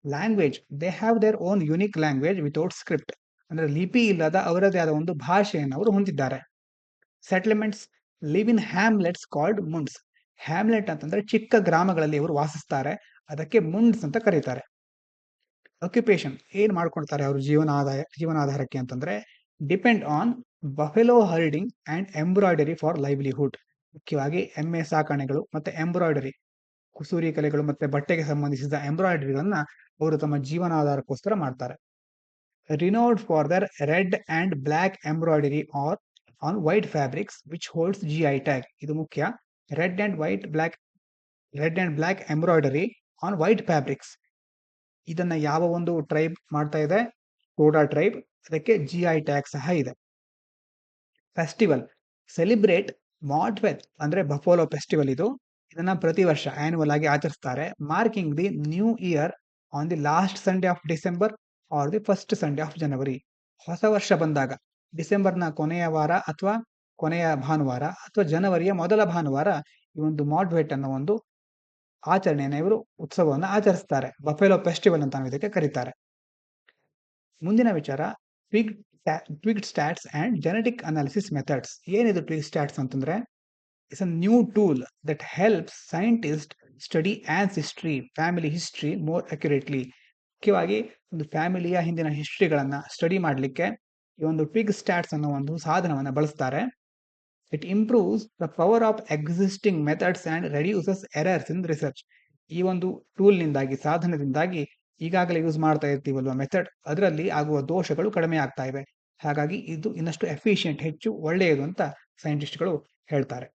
[SPEAKER 1] Language, they have their own unique language without script. ಅಂದ್ರೆ ಲಿಪಿ ಇಲ್ಲದ ಅವರದೇ ಆದ ಒಂದು ಭಾಷೆಯನ್ನು ಅವರು ಹೊಂದಿದ್ದಾರೆ. Settlements live in hamlets called munds. Hamlet ಅಂತಂದ್ರೆ ಚಿಕ್ಕ ಗ್ರಾಮಗಳಲ್ಲಿ ಇವರು ವಾಸಿಸ್ತಾರೆ, ಅದಕ್ಕೆ ಮುಂಡ್ಸ್ ಅಂತ ಕರೀತಾರೆ. ಆಕ್ಯುಪೇಷನ್, ಏನ್ ಮಾಡ್ಕೊಳ್ತಾರೆ ಅವರು ಜೀವನಾಧಾರಕ್ಕೆ ಅಂತಂದ್ರೆ depend on buffalo herding and embroidery for livelihood. ಮುಖ್ಯವಾಗಿ ಎಮ್ಮೆ ಸಾಕಣೆಗಳು ಮತ್ತೆ ಎಂಬ್ರಾಯ್ಡರಿ, ಕುಸೂರಿ ಕಲೆಗಳು ಮತ್ತೆ ಬಟ್ಟೆಗೆ ಸಂಬಂಧಿಸಿದ ಎಂಬ್ರಾಯ್ಡರಿಗಳನ್ನ ಅವರು ತಮ್ಮ ಜೀವನಾಧಾರಕ್ಕೋಸ್ಕರ ಮಾಡ್ತಾರೆ. Renowned for their red and black embroidery are on white fabrics which holds GI tag. ಇದು ಮುಖ್ಯ. Red and black embroidery on white fabrics. ಇದನ್ನ ಯಾವ ಒಂದು ಟ್ರೈಬ್ ಮಾಡ್ತಾ ಇದೆ? ಟೋಡಾ ಟ್ರೈಬ್. ಅದಕ್ಕೆ GI ಟ್ಯಾಗ್ ಸಹ ಇದೆ. ಫೆಸ್ಟಿವಲ್ ಸೆಲಿಬ್ರೇಟ್ ಮಾಟ್ವೆತ್ ಅಂದ್ರೆ ಬಫೋಲೋ ಫೆಸ್ಟಿವಲ್ ಇದು. ಇದನ್ನ ಪ್ರತಿ ವರ್ಷ ಆನ್ಯುವಲ್ ಆಗಿ ಆಚರಿಸ್ತಾರೆ. Marking the new year on the last Sunday of December R the first Sunday of ಜನವರಿ. ಹೊಸ ವರ್ಷ ಬಂದಾಗ ಡಿಸೆಂಬರ್ನ ಕೊನೆಯ ವಾರ ಅಥವಾ ಕೊನೆಯ ಭಾನುವಾರ ಅಥವಾ ಜನವರಿಯ ಮೊದಲ ಭಾನುವಾರ ಈ ಒಂದು ಮಾಟ್ವೆಟ್ ಅನ್ನೋ ಒಂದು ಆಚರಣೆಯನ್ನ ಇವರು ಉತ್ಸವವನ್ನು ಆಚರಿಸ್ತಾರೆ. ಬಫೆಲೋ ಫೆಸ್ಟಿವಲ್ ಅಂತ ನಾವು ಇದಕ್ಕೆ ಕರೀತಾರೆ. ಮುಂದಿನ ವಿಚಾರ Twigstats and genetic analysis methods. ಏನಿದು ಟ್ವಿಗ್ ಸ್ಟ್ಯಾಟ್ಸ್ ಅಂತಂದ್ರೆ it's a new tool that helps scientist study ancestry family history more accurately. ಮುಖ್ಯವಾಗಿ ಒಂದು ಫ್ಯಾಮಿಲಿಯ ಹಿಂದಿನ ಹಿಸ್ಟ್ರಿಗಳನ್ನ ಸ್ಟಡಿ ಮಾಡಲಿಕ್ಕೆ ಈ ಒಂದು ಟ್ವಿಗ್ ಸ್ಟ್ಯಾಟ್ಸ್ ಅನ್ನೋ ಒಂದು ಸಾಧನವನ್ನು ಬಳಸ್ತಾರೆ. It improves the power of existing methods and reduces errors in research. ಈ ಒಂದು ಟೂಲ್ನಿಂದಾಗಿ ಸಾಧನದಿಂದಾಗಿ ಈಗಾಗಲೇ ಯೂಸ್ ಮಾಡ್ತಾ ಇರ್ತೀವಲ್ವ ಮೆಥಡ್, ಅದರಲ್ಲಿ ಆಗುವ ದೋಷಗಳು ಕಡಿಮೆ ಆಗ್ತಾ ಇವೆ. ಹಾಗಾಗಿ ಇದು ಇನ್ನಷ್ಟು ಎಫಿಷಿಯಂಟ್, ಹೆಚ್ಚು ಒಳ್ಳೆಯದು ಅಂತ ಸೈಂಟಿಸ್ಟ್ಗಳು ಹೇಳ್ತಾರೆ.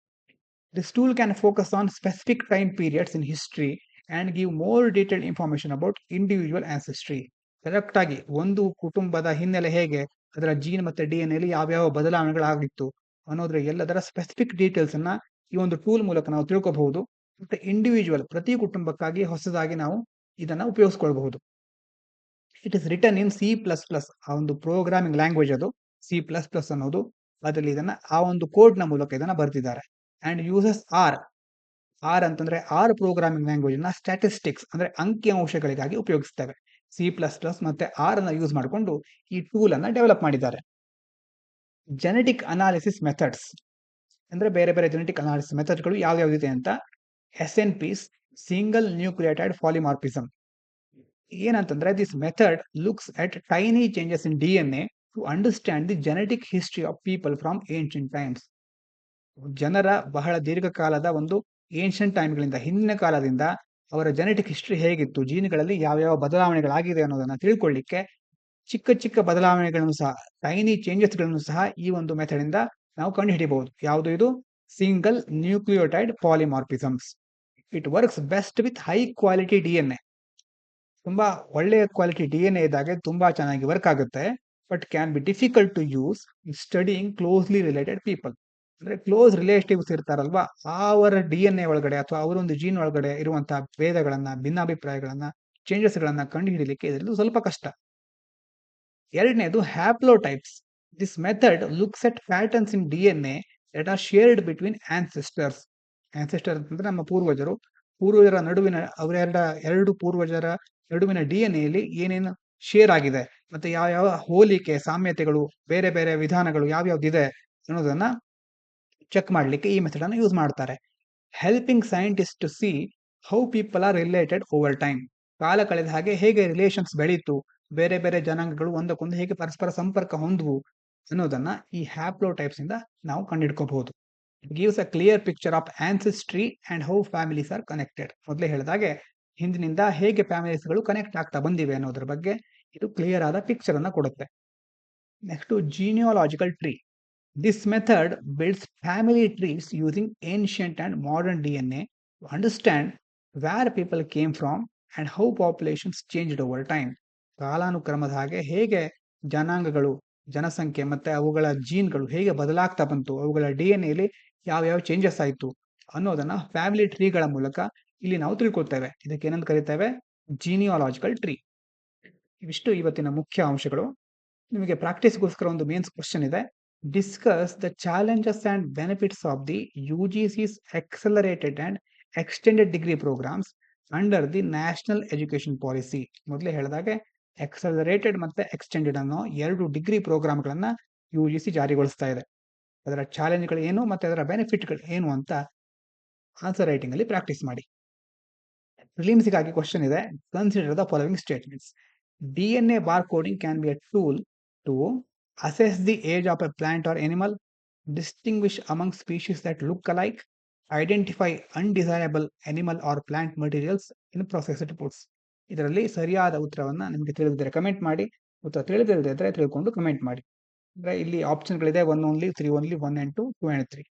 [SPEAKER 1] This tool can focus on specific time periods in history and give more detailed information about individual ancestry. Correct ಆಗಿ ಒಂದು ಕುಟುಂಬದ ಹಿನ್ನೆಲೆ ಹೇಗೆ, ಅದರ ಜೀನ್ ಮತ್ತೆ DNA ಅಲ್ಲಿ ಯಾವ್ಯಾವ ಬದಲಾವಣೆಗಳಾಗಿತ್ತು ಅನ್ನೋದ್ರ ಎಲ್ಲದರ ಸ್ಪೆಸಿಫಿಕ್ ಡೀಟೇಲ್ಸ್ ಅನ್ನ ಈ ಒಂದು ಟೂಲ್ ಮೂಲಕ ನಾವು ತಿಳ್ಕೋಬಹುದು. ಮತ್ತೆ ಇಂಡಿವಿಜುವಲ್ ಪ್ರತಿ ಕುಟುಂಬಕ್ಕಾಗಿ ಹೊಸದಾಗಿ ನಾವು ಇದನ್ನ ಉಪಯೋಗಿಸ್ಕೊಳ್ಬಹುದು. It is written in C++, ಆ ಒಂದು ಪ್ರೋಗ್ರಾಮಿಂಗ್ ಲ್ಯಾಂಗ್ವೇಜ್ ಅದು C++ ಅನ್ನೋದು. ಅದರಲ್ಲಿ ಇದನ್ನ ಆ ಒಂದು ಕೋಡ್ ನ ಮೂಲಕ ಇದನ್ನ ಬರ್ತಿದ್ದಾರೆ. ಅಂಡ್ ಯೂಸಸ್ ಆರ್ ಅಂತಂದ್ರೆ ಆರ್ ಪ್ರೋಗ್ರಾಮಿಂಗ್ ಲ್ಯಾಂಗ್ವೇಜ್ ನ ಸ್ಟ್ಯಾಟಿಸ್ಟಿಕ್ಸ್ ಅಂದ್ರೆ ಅಂಕಿಅಂಶಗಳಿಗಾಗಿ ಉಪಯೋಗಿಸ್ತೇವೆ. C++ ಮತ್ತೆ ಆರ್ ಅನ್ನ ಯೂಸ್ ಮಾಡಿಕೊಂಡು ಈ ಟೂಲ್ ಅನ್ನ ಡೆವಲಪ್ ಮಾಡಿದ್ದಾರೆ. ಜೆನೆಟಿಕ್ ಅನಾಲಿಸಿಸ್ ಮೆಥಡ್ಸ್ ಅಂದ್ರೆ ಬೇರೆ ಬೇರೆ ಜೆನೆಟಿಕ್ ಅನಾಲಿಸಿಸ್ ಮೆಥಡ್ಗಳು ಯಾವ್ಯಾವ್ದಿದೆ ಅಂತ. SNPs single nucleotide polymorphism. ಏನಂತಂದ್ರೆ this method looks at tiny changes in DNA to understand the genetic history of people from ancient times. ಜನರ ಬಹಳ ದೀರ್ಘಕಾಲದ ಒಂದು ಏನ್ಷಿಯಂಟ್ ಟೈಮ್ಗಳಿಂದ, ಹಿಂದಿನ ಕಾಲದಿಂದ ಅವರ ಜೆನೆಟಿಕ್ ಹಿಸ್ಟ್ರಿ ಹೇಗಿತ್ತು, ಜೀನ್ಗಳಲ್ಲಿ ಯಾವ್ಯಾವ ಬದಲಾವಣೆಗಳಾಗಿದೆ ಅನ್ನೋದನ್ನ ತಿಳ್ಕೊಳ್ಳಿಕ್ಕೆ ಚಿಕ್ಕ ಚಿಕ್ಕ ಬದಲಾವಣೆಗಳನ್ನು ಸಹ, ಟೈನಿ ಚೇಂಜಸ್ಗಳನ್ನು ಸಹ ಈ ಒಂದು ಮೆಥಡ್ ಇಂದ ನಾವು ಕಂಡು ಹಿಡಿಯಬಹುದು. ಯಾವುದು ಇದು? Single nucleotide polymorphisms. It works best with high quality DNA. ತುಂಬಾ ಒಳ್ಳೆಯ ಕ್ವಾಲಿಟಿ DNA ಇದ್ದಾಗೆ ತುಂಬಾ ಚೆನ್ನಾಗಿ ವರ್ಕ್ ಆಗುತ್ತೆ. But can be difficult to use in studying closely related people. ಅಂದ್ರೆ ಕ್ಲೋಸ್ ರಿಲೇಟಿವ್ಸ್ ಇರ್ತಾರಲ್ವಾ, ಅವರ DNA ಒಳಗಡೆ ಅಥವಾ ಅವರೊಂದು ಜೀನ್ ಒಳಗಡೆ ಇರುವಂತಹ ಭೇದಗಳನ್ನ, ಭಿನ್ನಾಭಿಪ್ರಾಯಗಳನ್ನ, ಚೇಂಜಸ್ ಗಳನ್ನ ಕಂಡು ಹಿಡಿಯಲಿಕ್ಕೆ ಇದರಲ್ಲಿ ಸ್ವಲ್ಪ ಕಷ್ಟ. ಎರಡನೇದು haplotypes. This method looks at patterns in DNA that are shared between ancestors. Ancestor ಅಂತಂದ್ರೆ ನಮ್ಮ ಪೂರ್ವಜರು, ಪೂರ್ವಜರ ನಡುವಿನ ಎರಡು ಪೂರ್ವಜರ ನಡುವಿನ DNA ಯಲ್ಲಿ ಏನೇನು ಶೇರ್ ಆಗಿದೆ, ಮತ್ತೆ ಯಾವ ಹೋಲಿಕೆ, ಸಾಮ್ಯತೆಗಳು, ಬೇರೆ ಬೇರೆ ವಿಧಾನಗಳು ಯಾವ್ಯಾವ್ದಿದೆ ಅನ್ನೋದನ್ನ ಚೆಕ್ ಮಾಡಲಿಕ್ಕೆ ಈ ಮೆಥಡ್ ಅನ್ನು ಯೂಸ್ ಮಾಡ್ತಾರೆ. Helping scientist to see how people are related over time. ಕಾಲ ಕಳೆದ ಹಾಗೆ ಹೇಗೆ ರಿಲೇಷನ್ಸ್ ಬೆಳೀತು, ಬೇರೆ ಬೇರೆ ಜನಾಂಗಗಳು ಒಂದಕ್ಕೊಂದು ಹೇಗೆ ಪರಸ್ಪರ ಸಂಪರ್ಕ ಹೊಂದವು ಅನ್ನೋದನ್ನ ಈ ಹ್ಯಾಪ್ಲೋಟೈಪ್ಸ್ ಇಂದ ನಾವು ಕಂಡುಹಿಡ್ಕೋಬಹುದು. It gives a clear picture of ancestry and how families are connected. ಮೊದಲೇ ಹೇಳಿದಾಗೆ ಹಿಂದಿನಿಂದ ಹೇಗೆ ಫ್ಯಾಮಿಲೀಸ್ಗಳು ಕನೆಕ್ಟ್ ಆಗ್ತಾ ಬಂದಿವೆ ಅನ್ನೋದ್ರ ಬಗ್ಗೆ ಇದು ಕ್ಲಿಯರ್ ಆದ ಪಿಕ್ಚರ್ ಅನ್ನ ಕೊಡುತ್ತೆ. Next genealogical tree. This method builds family trees using ancient and modern DNA to understand where people came from and how populations changed over time. ಕಾಲಾನುಕ್ರಮದ ಹಾಗೆ ಹೇಗೆ ಜನಾಂಗಗಳು, ಜನಸಂಖ್ಯೆ ಮತ್ತೆ ಅವುಗಳ ಜೀನ್ಗಳು ಹೇಗೆ ಬದಲಾಗ್ತಾ ಬಂತು, ಅವುಗಳ DNA ಯಲ್ಲಿ ಯಾವ್ಯಾವ ಚೇಂಜಸ್ ಆಯಿತು ಅನ್ನೋದನ್ನ ಫ್ಯಾಮಿಲಿ ಟ್ರೀಗಳ ಮೂಲಕ ಇಲ್ಲಿ ನಾವು ತಿಳ್ಕೊಳ್ತೇವೆ. ಇದಕ್ಕೆ ಏನಂತ ಕರಿತೇವೆ? ಜೀನಿಯಾಲಜಿಕಲ್ ಟ್ರೀ. ಇವಿಷ್ಟು ಇವತ್ತಿನ ಮುಖ್ಯ ಅಂಶಗಳು. ನಿಮಗೆ ಪ್ರಾಕ್ಟೀಸ್ಗೋಸ್ಕರ ಒಂದು ಮೇನ್ಸ್ ಕ್ವಶನ್ ಇದೆ. Discuss the challenges and benefits of the UGC's accelerated and extended degree programs under the national education policy. ಮೊದಲೇ ಹೇಳಿದಾಗೆ ಎಕ್ಸಲರೇಟೆಡ್ ಮತ್ತೆ ಎಕ್ಸ್ಟೆಂಡೆಡ್ ಅನ್ನೋ ಎರಡು ಡಿಗ್ರಿ ಪ್ರೋಗ್ರಾಮ್ಗಳನ್ನ UGC ಜಾರಿಗೊಳಿಸ್ತಾ ಇದೆ. ಅದರ ಚಾಲೆಂಜ್ಗಳು ಏನು ಮತ್ತೆ ಅದರ ಬೆನಿಫಿಟ್ಗಳು ಏನು ಅಂತ ಆನ್ಸರ್ ರೈಟಿಂಗ್ ಅಲ್ಲಿ ಪ್ರಾಕ್ಟೀಸ್ ಮಾಡಿ. ಪ್ರಿಲಿಮ್ಸ್ಗಾಗಿ ಕ್ವಶನ್ ಇದೆ. Consider the following statements. DNA barcoding can be a tool to assess the age of a plant or animal, distinguish among species that look alike, identify undesirable animal or plant materials in processed foods. ಇದರಲ್ಲಿ ಸರಿಯಾದ ಉತ್ತರವನ್ನ ನಿಮಗೆ ತಿಳಿದಿದ್ದರೆ comment ಮಾಡಿ, ಉತ್ತರ ತಿಳಿದಿಲ್ಲದಿದ್ದರೆ ತಿಳ್ಕೊಂಡು comment ಮಾಡಿ. ಅಂದ್ರೆ ಇಲ್ಲಿ ಆಪ್ಷನ್ಗಳಿದೆ 1 ಓನ್ಲಿ, 3 ಓನ್ಲಿ, 1 and 2, 2 and 3.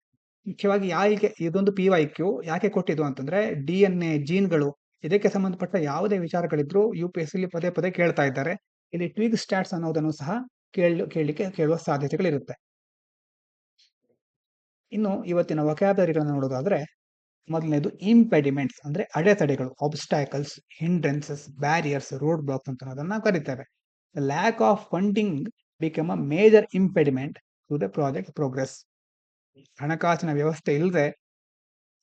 [SPEAKER 1] ಮುಖ್ಯವಾಗಿ ಯಾಕೆ ಇದೊಂದು PYQ ಯಾಕೆ ಕೊಟ್ಟಿದ್ದು ಅಂತಂದ್ರೆ DNA ಜೀನ್ಗಳು ಇದಕ್ಕೆ ಸಂಬಂಧಪಟ್ಟ ಯಾವುದೇ ವಿಚಾರಗಳಿದ್ರು UPSC ಪದೇ ಪದೇ ಕೇಳ್ತಾ ಇದ್ದಾರೆ. ಇಲ್ಲಿ ಟ್ವಿಗ್ ಸ್ಟ್ಯಾಟ್ಸ್ ಅನ್ನೋದನ್ನು ಸಹ ಕೇಳುವ ಸಾಧ್ಯತೆಗಳಿರುತ್ತೆ. ಇನ್ನು ಇವತ್ತಿನ ವೊಕ್ಯಾಬುಲರಿಗಳನ್ನು ನೋಡೋದಾದ್ರೆ, ಮೊದಲನೇದು ಇಂಪೆಡಿಮೆಂಟ್ಸ್ ಅಂದ್ರೆ ಅಡೆತಡೆಗಳು, obstacles, hindrances, barriers, road blocks ಅಂತ ಅದನ್ನ ಕರೀತೇವೆ. Lack of funding become a major impediment to the project progress. ಹಣಕಾಸಿನ ವ್ಯವಸ್ಥೆ ಇಲ್ಲದೆ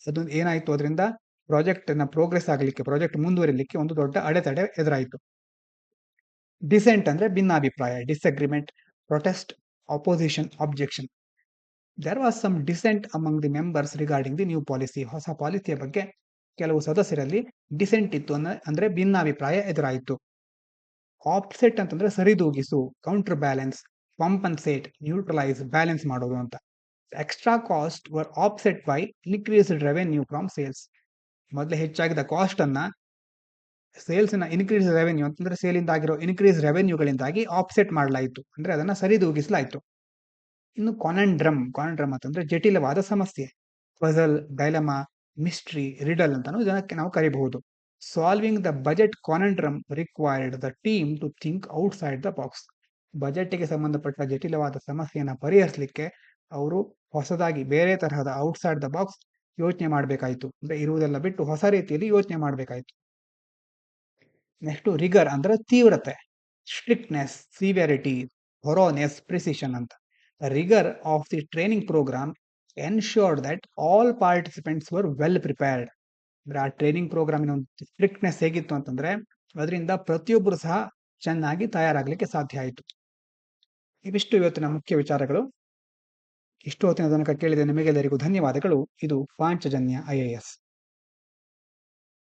[SPEAKER 1] ಅದು ಏನಾಯ್ತು, ಅದರಿಂದ ಪ್ರಾಜೆಕ್ಟ್ ನ ಪ್ರೋಗ್ರೆಸ್ ಆಗಲಿಕ್ಕೆ, ಪ್ರಾಜೆಕ್ಟ್ ಮುಂದುವರಿಲಿಕ್ಕೆ ಒಂದು ದೊಡ್ಡ ಅಡೆತಡೆ ಎದುರಾಯಿತು. ಡಿಸೆಂಟ್ ಅಂದ್ರೆ ಭಿನ್ನಾಭಿಪ್ರಾಯ, disagreement, protest, opposition, objection. There was some dissent among the members regarding the new policy. ಹೊಸ ಪಾಲಿಸಿಯ ಬಗ್ಗೆ ಕೆಲವು ಸದಸ್ಯರಲ್ಲಿ ಡಿಸೆಂಟ್ ಇತ್ತು, ಅಂದ್ರೆ ಭಿನ್ನಾಭಿಪ್ರಾಯ ಎದುರಾಯಿತು. ಆಪ್ಸೆಟ್ ಅಂತಂದ್ರೆ ಸರಿದೂಗಿಸು, counter balance, compensate, neutralise, balance ಮಾಡೋದು ಅಂತ. Extra cost were offset by increased revenue from sales. ಮೊದಲೇ ಹೆಚ್ಚಾಗಿದ್ದ ಕಾಸ್ಟ್ ಅನ್ನ ಸೇಲ್ಸ್ ನ ಇನ್ಕ್ರೀಸ್ ರೆವೆನ್ಯೂ ಅಂತಂದ್ರೆ ಸೇಲಿಂದ ಆಗಿರೋ ಇನ್ಕ್ರೀಸ್ ರೆವೆನ್ಯೂಗಳಿಂದಾಗಿ ಆಪ್ಸೆಟ್ ಮಾಡಲಾಯಿತು, ಅಂದ್ರೆ ಅದನ್ನ ಸರಿದೂಗಿಸಲಾಯಿತು. ಇನ್ನು ಕಾನಂಡ್ರಮ್ ಅಂತಂದ್ರೆ ಜಟಿಲವಾದ ಸಮಸ್ಯೆ, ಪಜಲ್, ಡೈಲಮಾ, ಮಿಸ್ಟ್ರಿ, ರಿಡಲ್ ಅಂತಾನು ಇದಕ್ಕೆ ನಾವು ಕರಿಬಹುದು. Solving the budget conundrum required the team to think outside the box. ಬಜೆಟ್ಗೆ ಸಂಬಂಧಪಟ್ಟ ಜಟಿಲವಾದ ಸಮಸ್ಯೆಯನ್ನು ಪರಿಹರಿಸಲಿಕ್ಕೆ ಅವರು ಹೊಸದಾಗಿ ಬೇರೆ ತರಹದ ಔಟ್ಸೈಡ್ ದ ಬಾಕ್ಸ್ ಯೋಚನೆ ಮಾಡಬೇಕಾಯಿತು, ಅಂದ್ರೆ ಇರುವುದೆಲ್ಲ ಬಿಟ್ಟು ಹೊಸ ರೀತಿಯಲ್ಲಿ ಯೋಚನೆ ಮಾಡಬೇಕಾಯಿತು. ನೆಕ್ಸ್ಟ್ ರಿಗರ್ ಅಂದ್ರೆ ತೀವ್ರತೆ, ಸ್ಟ್ರಿಕ್ಟ್ನೆಸ್, ಸಿವಿಯರಿಟಿ, ಹೊರೋನೆಸ್, ಪ್ರಿಸಿಷನ್ ಅಂತ. Rigour of the training programme ensured that all participants were well prepared. ಅಂದ್ರೆ ಆ ಟ್ರೈನಿಂಗ್ ಪ್ರೋಗ್ರಾಮಿನ ಒಂದು ಸ್ಟ್ರಿಕ್ಟ್ನೆಸ್ ಹೇಗಿತ್ತು ಅಂತಂದ್ರೆ ಅದರಿಂದ ಪ್ರತಿಯೊಬ್ಬರು ಸಹ ಚೆನ್ನಾಗಿ ತಯಾರಾಗಲಿಕ್ಕೆ ಸಾಧ್ಯ ಆಯಿತು. ಇವಿಷ್ಟು ಇವತ್ತಿನ ಮುಖ್ಯ ವಿಚಾರಗಳು. ಇಷ್ಟು ಹೊತ್ತಿನ ತನಕ ಕೇಳಿದ ನಿಮಗೆಲ್ಲರಿಗೂ ಧನ್ಯವಾದಗಳು. ಇದು ಪಾಂಚಜನ್ಯ IAS.